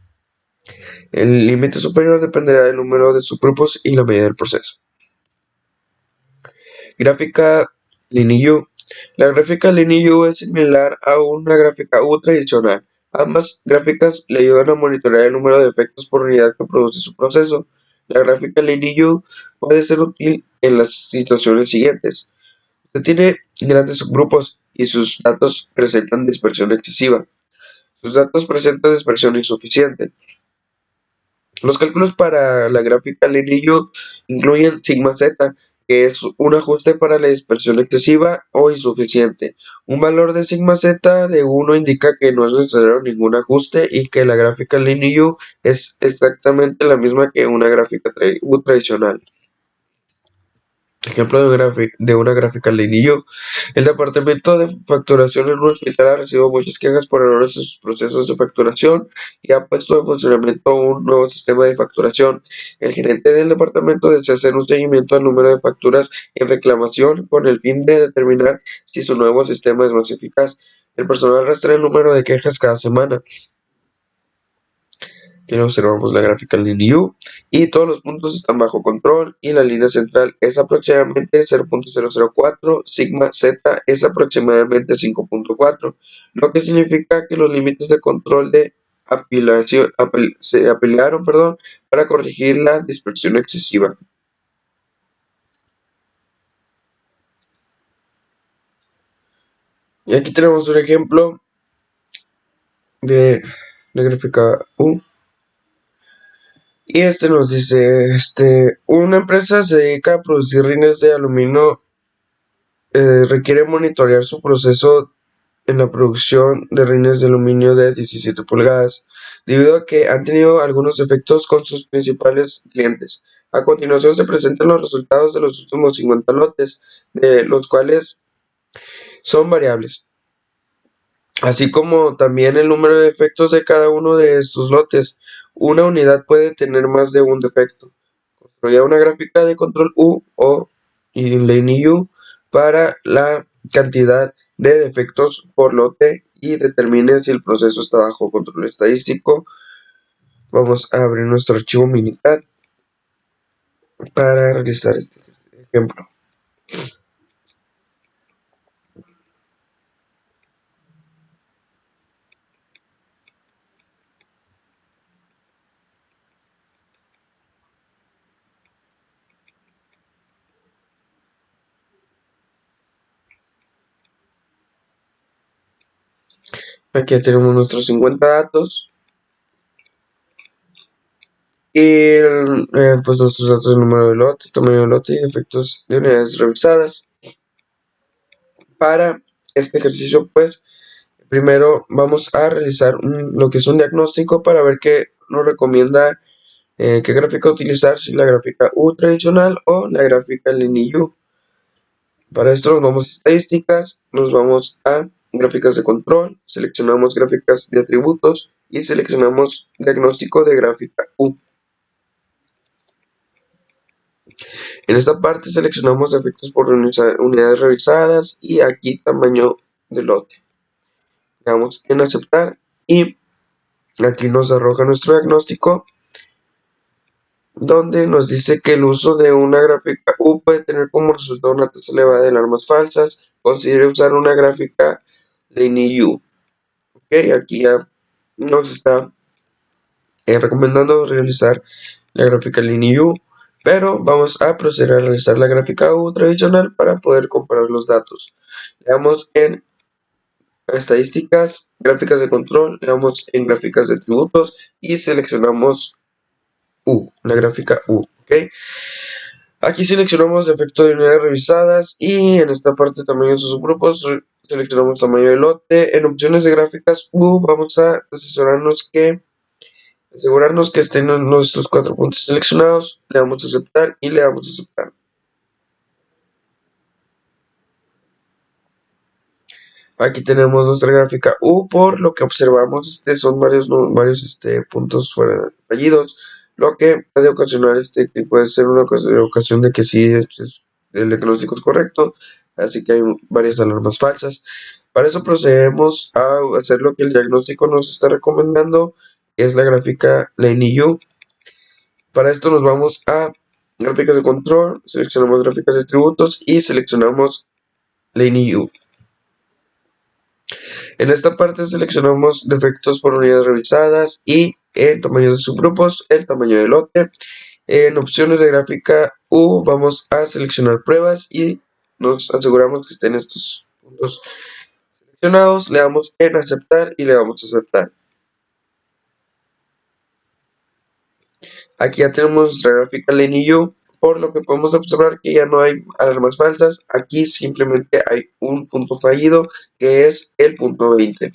El límite superior dependerá del número de subgrupos y la medida del proceso. Gráfica Linear U. La gráfica Linear U es similar a una gráfica U tradicional. Ambas gráficas le ayudan a monitorear el número de efectos por unidad que produce su proceso. La gráfica Linear U puede ser útil en las situaciones siguientes. Usted tiene grandes subgrupos y sus datos presentan dispersión excesiva. Sus datos presentan dispersión insuficiente. Los cálculos para la gráfica Linear U incluyen sigma z, que es un ajuste para la dispersión excesiva o insuficiente. Un valor de sigma z de 1 indica que no es necesario ningún ajuste y que la gráfica Linear U es exactamente la misma que una gráfica U tradicional. Ejemplo de una gráfica Linear U. El departamento de facturación en un hospital ha recibido muchas quejas por errores en sus procesos de facturación y ha puesto en funcionamiento un nuevo sistema de facturación. El gerente del departamento desea hacer un seguimiento al número de facturas en reclamación con el fin de determinar si su nuevo sistema es más eficaz. El personal rastrea el número de quejas cada semana. Aquí observamos la gráfica Linear U y todos los puntos están bajo control y la línea central es aproximadamente 0.004, sigma z es aproximadamente 5.4, lo que significa que los límites de control se apilaron para corregir la dispersión excesiva. Y aquí tenemos un ejemplo de la gráfica U. Y nos dice, una empresa se dedica a producir rines de aluminio, requiere monitorear su proceso en la producción de rines de aluminio de 17 pulgadas, debido a que han tenido algunos defectos con sus principales clientes. A continuación se presentan los resultados de los últimos 50 lotes, de los cuales son variables, así como también el número de defectos de cada uno de estos lotes. Una unidad puede tener más de un defecto. Construya una gráfica de control U o Lane U para la cantidad de defectos por lote y determine si el proceso está bajo control estadístico. Vamos a abrir nuestro archivo Minicat para realizar este ejemplo. Aquí ya tenemos nuestros 50 datos y pues nuestros datos de número de lotes, tamaño de lote y defectos de unidades revisadas. Para este ejercicio, pues primero vamos a realizar lo que es un diagnóstico para ver qué nos recomienda, qué gráfica utilizar, si la gráfica U tradicional o la gráfica Linear U. Para esto nos vamos a estadísticas, nos vamos a gráficas de control, seleccionamos gráficas de atributos y seleccionamos diagnóstico de gráfica U. En esta parte seleccionamos efectos por unidades revisadas y aquí tamaño de lote. Le damos en aceptar y aquí nos arroja nuestro diagnóstico, donde nos dice que el uso de una gráfica U puede tener como resultado una tasa elevada de alarmas falsas. Considere usar una gráfica Linear U. Ok, aquí ya nos está recomendando realizar la gráfica Linear U, pero vamos a proceder a realizar la gráfica U tradicional para poder comparar los datos. Le damos en estadísticas, gráficas de control, le damos en gráficas de atributos y seleccionamos U, la gráfica U. ¿Ok? Aquí seleccionamos efecto de unidades revisadas y en esta parte también en sus subgrupos seleccionamos tamaño de lote. En opciones de gráficas U vamos a asegurarnos que estén nuestros 4 puntos seleccionados. Le damos a aceptar y le damos a aceptar. Aquí tenemos nuestra gráfica U. Por lo que observamos, son varios puntos fallidos, lo que puede ocasionar que puede ser una ocasión de que sí el diagnóstico es correcto, así que hay varias alarmas falsas. Para eso procedemos a hacer lo que el diagnóstico nos está recomendando, que es la gráfica Linear U. Para esto nos vamos a gráficas de control, seleccionamos gráficas de atributos y seleccionamos Linear U. En esta parte seleccionamos defectos por unidades revisadas y en tamaño de subgrupos, el tamaño de lote. En opciones de gráfica U vamos a seleccionar pruebas y nos aseguramos que estén estos puntos seleccionados. Le damos en aceptar y le damos a aceptar. Aquí ya tenemos nuestra gráfica Linear U, por lo que podemos observar que ya no hay alarmas falsas. Aquí simplemente hay un punto fallido, que es el punto 20.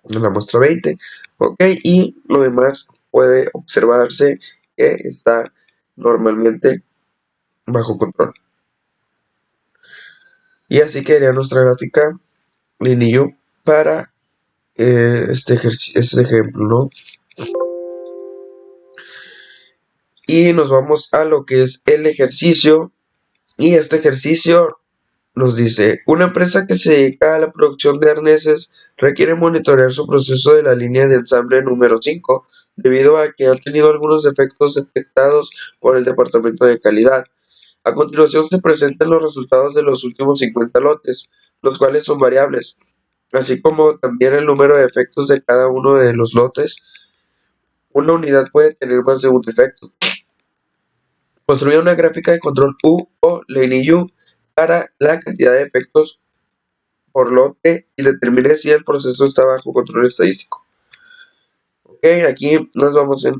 La muestra 20, ok, y lo demás puede observarse que está normalmente bajo control. Y así quedaría nuestra gráfica Linear U para este ejemplo, ¿no? Y nos vamos a lo que es el ejercicio, y este ejercicio nos dice: una empresa que se dedica a la producción de arneses requiere monitorear su proceso de la línea de ensamble número 5 debido a que ha tenido algunos defectos detectados por el departamento de calidad. A continuación se presentan los resultados de los últimos 50 lotes, los cuales son variables, así como también el número de defectos de cada uno de los lotes. Una unidad puede tener más de un defecto. Construye una gráfica de control U o Linear U para la cantidad de defectos por lote y determine si el proceso está bajo control estadístico. Ok, aquí nos vamos a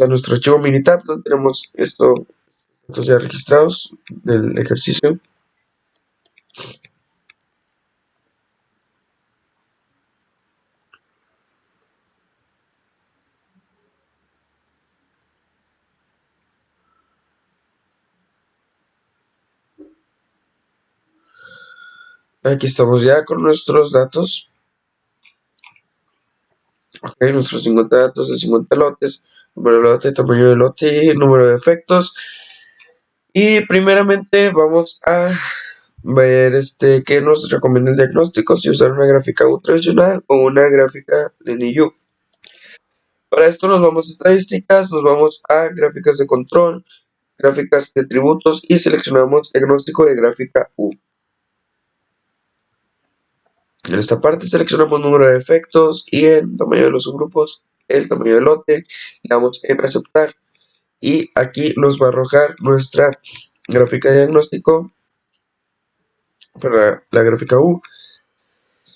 nuestro archivo Minitab, donde tenemos estos ya registrados del ejercicio. Aquí estamos ya con nuestros datos. Ok, nuestros 50 datos de 50 lotes, número de lote, tamaño de lote y número de efectos. Y primeramente vamos a ver qué nos recomienda el diagnóstico, si usar una gráfica U tradicional o una gráfica LineU. Para esto nos vamos a estadísticas, nos vamos a gráficas de control, gráficas de tributos y seleccionamos diagnóstico de gráfica U. En esta parte seleccionamos número de efectos y en tamaño de los subgrupos, el tamaño del lote, le damos en aceptar y aquí nos va a arrojar nuestra gráfica de diagnóstico para la gráfica U.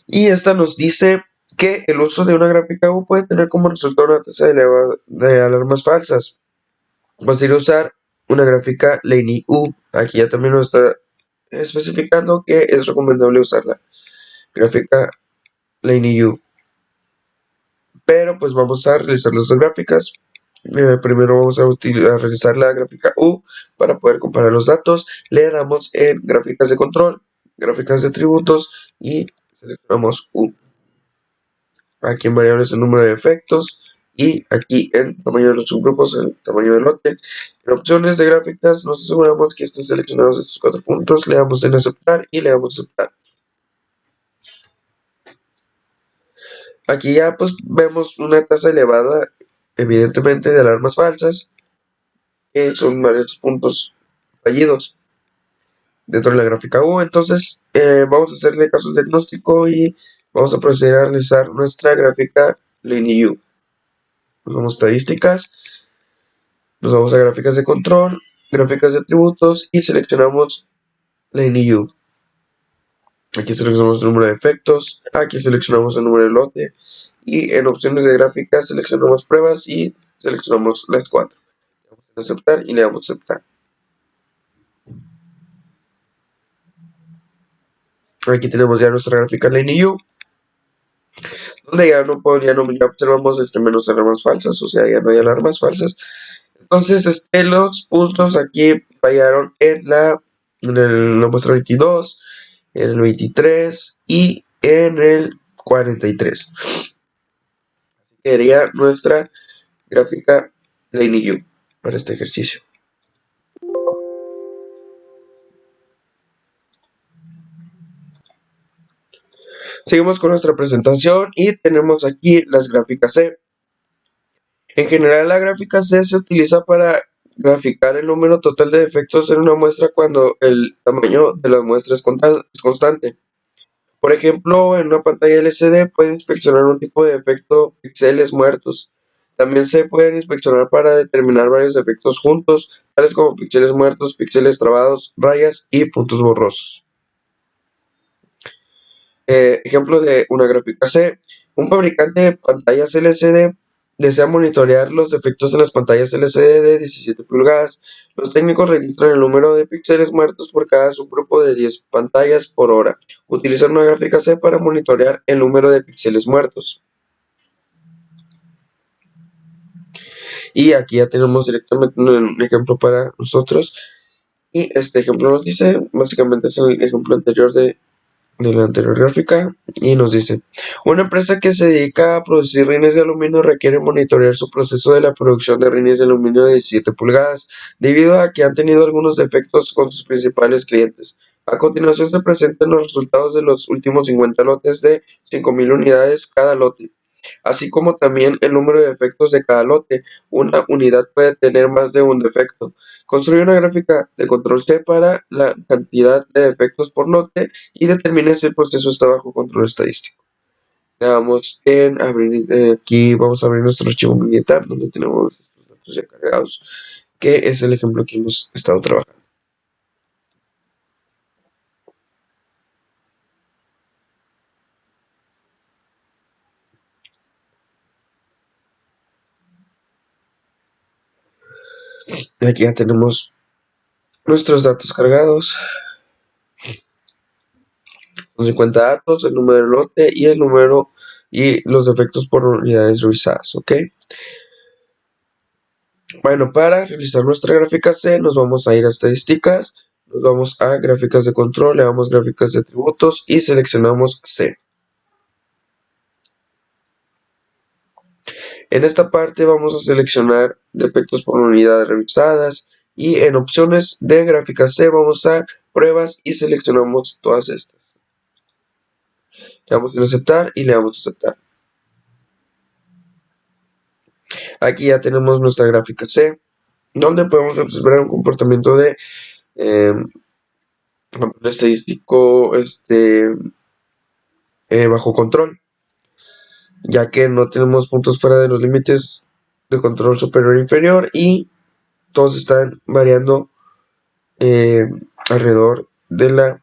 Y esta nos dice que el uso de una gráfica U puede tener como resultado una tasa elevada de alarmas falsas. Considera usar una gráfica LineU. Aquí ya también nos está especificando que es recomendable usar la gráfica LineU. Pero pues vamos a realizar las dos gráficas. Primero vamos a realizar la gráfica U para poder comparar los datos. Le damos en gráficas de control, gráficas de tributos y seleccionamos U. Aquí en variables el número de efectos y aquí en tamaño de los subgrupos el tamaño del lote. En opciones de gráficas nos aseguramos que estén seleccionados estos 4 puntos. Le damos en aceptar y le damos aceptar. Aquí ya pues vemos una tasa elevada evidentemente de alarmas falsas, que son varios puntos fallidos dentro de la gráfica U. Entonces vamos a hacerle caso al diagnóstico y vamos a proceder a realizar nuestra gráfica LineU. Nos vamos a estadísticas, nos vamos a gráficas de control, gráficas de atributos y seleccionamos LineU. Aquí seleccionamos el número de efectos, aquí seleccionamos el número de lote y en opciones de gráficas seleccionamos pruebas y seleccionamos las 4. Le damos a aceptar y le damos a aceptar. Aquí tenemos ya nuestra gráfica LineU, donde ya observamos menos alarmas falsas, o sea, ya no hay alarmas falsas. Entonces, los puntos aquí fallaron en la muestra 22, en el 23 y en el 43. Así que sería nuestra gráfica LineU para este ejercicio. Seguimos con nuestra presentación y tenemos aquí las gráficas C. En general, la gráfica C se utiliza para graficar el número total de defectos en una muestra cuando el tamaño de la muestra es constante. Por ejemplo, en una pantalla LCD puede inspeccionar un tipo de defecto píxeles muertos. También se pueden inspeccionar para determinar varios defectos juntos, tales como píxeles muertos, píxeles trabados, rayas y puntos borrosos. Ejemplo de una gráfica C. Un fabricante de pantallas LCD desea monitorear los defectos en las pantallas LCD de 17 pulgadas. Los técnicos registran el número de píxeles muertos por cada subgrupo de 10 pantallas por hora. Utilizan una gráfica C para monitorear el número de píxeles muertos. Y aquí ya tenemos directamente un ejemplo para nosotros. Y este ejemplo nos dice, básicamente es el ejemplo anterior de la anterior gráfica, y nos dice: una empresa que se dedica a producir rines de aluminio requiere monitorear su proceso de la producción de rines de aluminio de 17 pulgadas debido a que han tenido algunos defectos con sus principales clientes. A continuación se presentan los resultados de los últimos 50 lotes de 5.000 unidades cada lote, así como también el número de defectos de cada lote. Una unidad puede tener más de un defecto. Construye una gráfica de control C para la cantidad de defectos por lote y determine si el proceso está bajo control estadístico. Le damos en abrir, aquí vamos a abrir nuestro archivo militar donde tenemos estos datos ya cargados, que es el ejemplo que hemos estado trabajando. Aquí ya tenemos nuestros datos cargados. Son 50 datos, el número del lote y el número y los defectos por unidades revisadas, ¿ok? Bueno, para realizar nuestra gráfica C nos vamos a ir a estadísticas, Nos vamos a gráficas de control, le damos gráficas de atributos y seleccionamos C. En esta parte vamos a seleccionar defectos por unidades revisadas y en opciones de gráfica C vamos a pruebas y seleccionamos todas estas. Le damos en aceptar y le damos a aceptar. Aquí ya tenemos nuestra gráfica C, donde podemos observar un comportamiento de estadístico bajo control, ya que no tenemos puntos fuera de los límites de control superior e inferior y todos están variando alrededor de la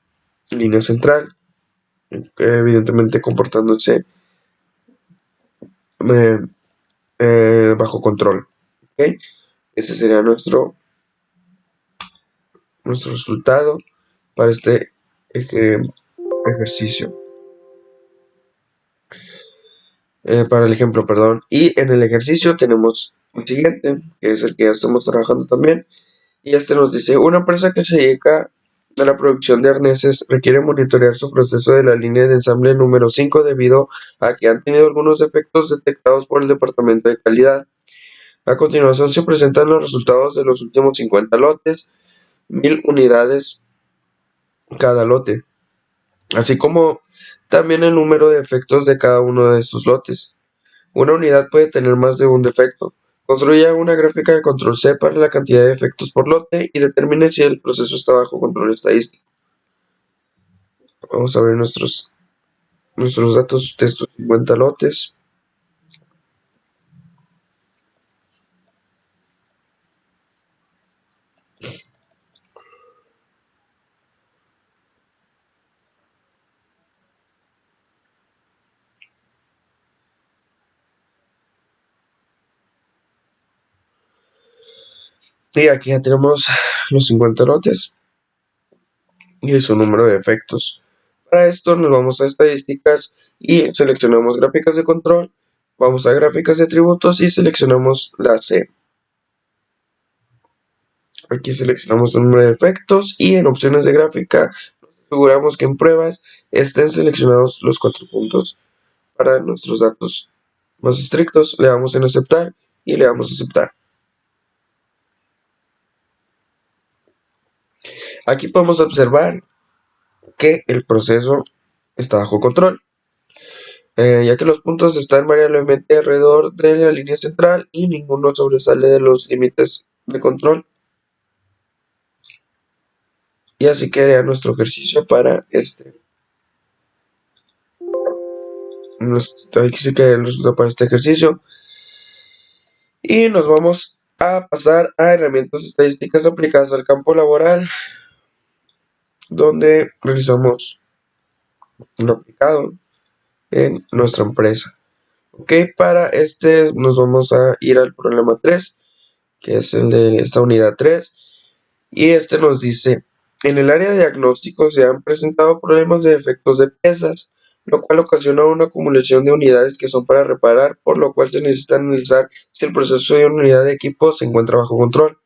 línea central, evidentemente comportándose bajo control. ¿Okay? Ese sería nuestro resultado para este ejercicio. Para el ejemplo, perdón. Y en el ejercicio tenemos el siguiente, que es el que ya estamos trabajando también. Y este nos dice, una empresa que se dedica a la producción de arneses requiere monitorear su proceso de la línea de ensamble número 5 debido a que han tenido algunos defectos detectados por el departamento de calidad. A continuación se presentan los resultados de los últimos 50 lotes, 1000 unidades cada lote, así como también el número de defectos de cada uno de estos lotes. Una unidad puede tener más de un defecto. Construya una gráfica de control C para la cantidad de defectos por lote y determine si el proceso está bajo control estadístico. Vamos a ver nuestros datos de estos 50 lotes. Y aquí ya tenemos los 50 lotes y su número de defectos. Para esto nos vamos a estadísticas y seleccionamos gráficas de control, vamos a gráficas de atributos y seleccionamos la C. Aquí seleccionamos el número de defectos y en opciones de gráfica nos aseguramos que en pruebas estén seleccionados los 4 puntos. Para nuestros datos más estrictos le damos en aceptar y le damos a aceptar. Aquí podemos observar que el proceso está bajo control, ya que los puntos están variablemente alrededor de la línea central y ninguno sobresale de los límites de control. Y así quedaría nuestro ejercicio para aquí se quedaría el resultado para este ejercicio. Y nos vamos a pasar a herramientas estadísticas aplicadas al campo laboral, donde realizamos lo aplicado en nuestra empresa. Ok, para nos vamos a ir al problema 3, que es el de esta unidad 3, y nos dice, en el área de diagnóstico se han presentado problemas de defectos de piezas, lo cual ocasiona una acumulación de unidades que son para reparar, por lo cual se necesita analizar si el proceso de una unidad de equipo se encuentra bajo control.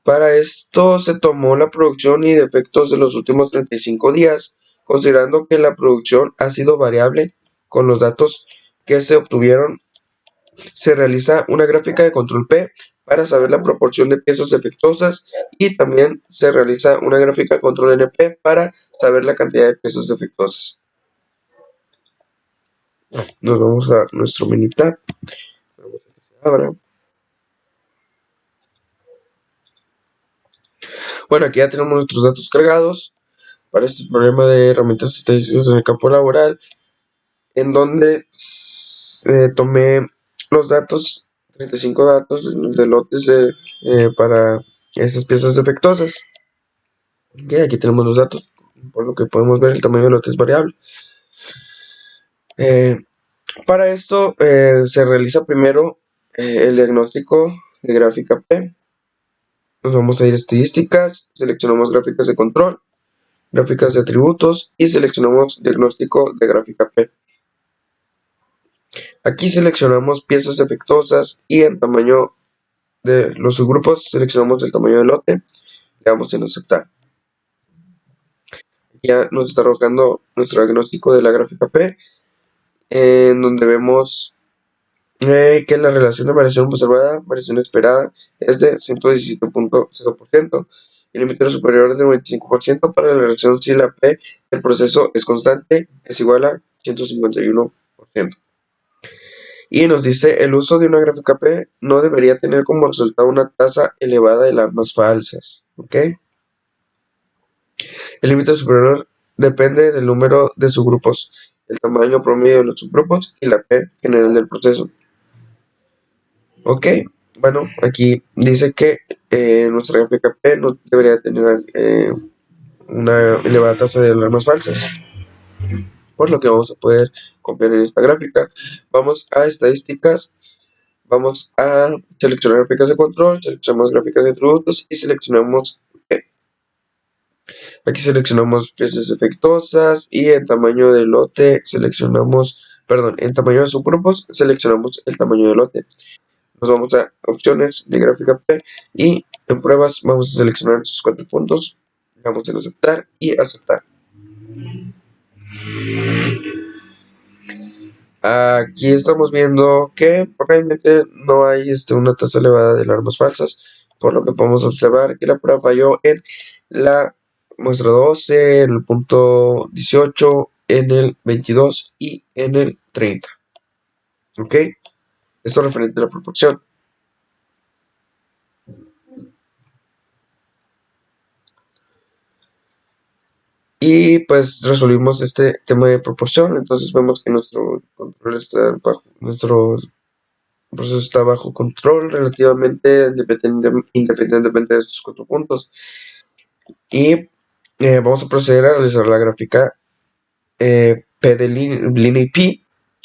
Para esto se tomó la producción y defectos de los últimos 35 días, considerando que la producción ha sido variable con los datos que se obtuvieron. Se realiza una gráfica de control P para saber la proporción de piezas defectuosas y también se realiza una gráfica de control NP para saber la cantidad de piezas defectuosas. Nos vamos a nuestro Minitab. Vamos a que se abra. Bueno, aquí ya tenemos nuestros datos cargados para este problema de herramientas estadísticas en el campo laboral, en donde tomé los datos, 35 datos de lotes para esas piezas defectuosas. Okay, aquí tenemos los datos, por lo que podemos ver el tamaño del lote es variable. Para esto se realiza primero el diagnóstico de gráfica P. Nos vamos a ir a estadísticas, seleccionamos gráficas de control, gráficas de atributos y seleccionamos diagnóstico de gráfica P. Aquí seleccionamos piezas defectuosas y en tamaño de los subgrupos seleccionamos el tamaño del lote, le damos en aceptar. aquí ya nos está arrojando nuestro diagnóstico de la gráfica P, en donde vemos que la relación de variación observada, variación esperada, es de 117.0%. El límite superior del 95% para la relación si la P del proceso es constante es igual a 151%. Y nos dice, el uso de una gráfica P no debería tener como resultado una tasa elevada de alarmas falsas. ¿Ok? El límite superior depende del número de subgrupos, el tamaño promedio de los subgrupos y la P general del proceso. Ok, bueno, aquí dice que nuestra gráfica P no debería tener una elevada tasa de alarmas falsas, por lo que vamos a poder confiar en esta gráfica. Vamos a estadísticas, vamos a seleccionar gráficas de control, seleccionamos gráficas de atributos y seleccionamos P. Aquí seleccionamos piezas defectuosas y en tamaño de lote seleccionamos, perdón, en tamaño de subgrupos seleccionamos el tamaño de lote. Nos vamos a opciones de gráfica P y en pruebas vamos a seleccionar esos 4 puntos, damos en aceptar y aceptar. Aquí estamos viendo que realmente no hay una tasa elevada de alarmas falsas, por lo que podemos observar que la prueba falló en la muestra 12, en el punto 18, en el 22 y en el 30. ¿Ok? Esto referente a la proporción. Y pues resolvimos este tema de proporción. Entonces vemos que nuestro control está bajo, nuestro proceso está bajo control relativamente independientemente de estos 4 puntos. Y vamos a proceder a realizar la gráfica P de línea y pi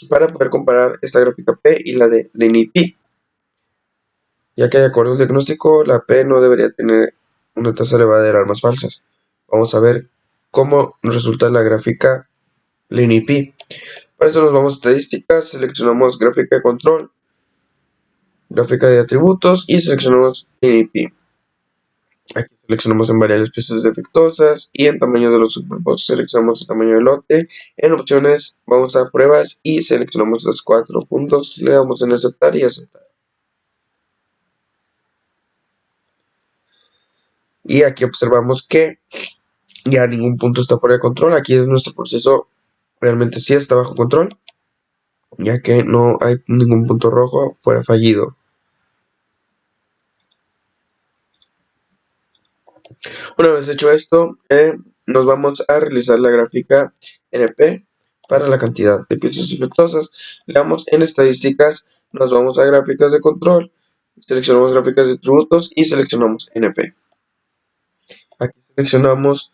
para poder comparar esta gráfica P y la de línea y pi. Ya que de acuerdo al diagnóstico, la P no debería tener una tasa elevada de alarmas falsas. Vamos a ver cómo nos resulta la gráfica línea y pi. Para eso nos vamos a estadísticas, seleccionamos gráfica de control, gráfica de atributos y seleccionamos línea y pi. Aquí seleccionamos en variables piezas defectuosas y en tamaño de los subgrupos seleccionamos el tamaño del lote. En opciones vamos a pruebas y seleccionamos los 4 puntos, le damos en aceptar y aceptar. Y aquí observamos que ya ningún punto está fuera de control. Aquí es nuestro proceso, realmente sí está bajo control, ya que no hay ningún punto rojo fuera fallido. Una vez hecho esto, nos vamos a realizar la gráfica NP para la cantidad de piezas defectuosas. Le damos en estadísticas, nos vamos a gráficas de control, seleccionamos gráficas de atributos y seleccionamos NP. Aquí seleccionamos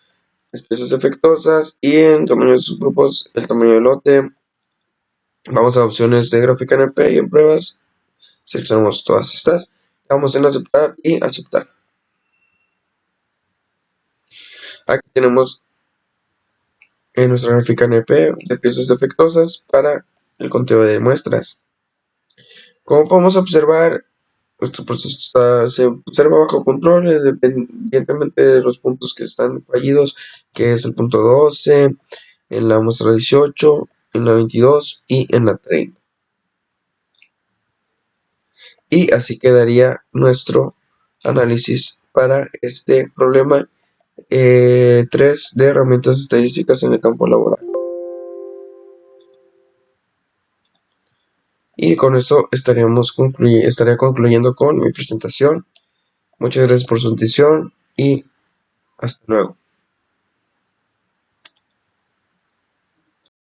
las piezas defectuosas y en tamaño de subgrupos el tamaño del lote. Vamos a opciones de gráfica NP y en pruebas seleccionamos todas estas. Damos en aceptar y aceptar. Aquí tenemos en nuestra gráfica NP de piezas defectuosas para el conteo de muestras. Como podemos observar, nuestro proceso se observa bajo control independientemente de los puntos que están fallidos, que es el punto 12, en la muestra 18, en la 22 y en la 30. Y así quedaría nuestro análisis para este problema 3 de herramientas estadísticas en el campo laboral. Y con eso estaría concluyendo con mi presentación. Muchas gracias por su atención y hasta luego.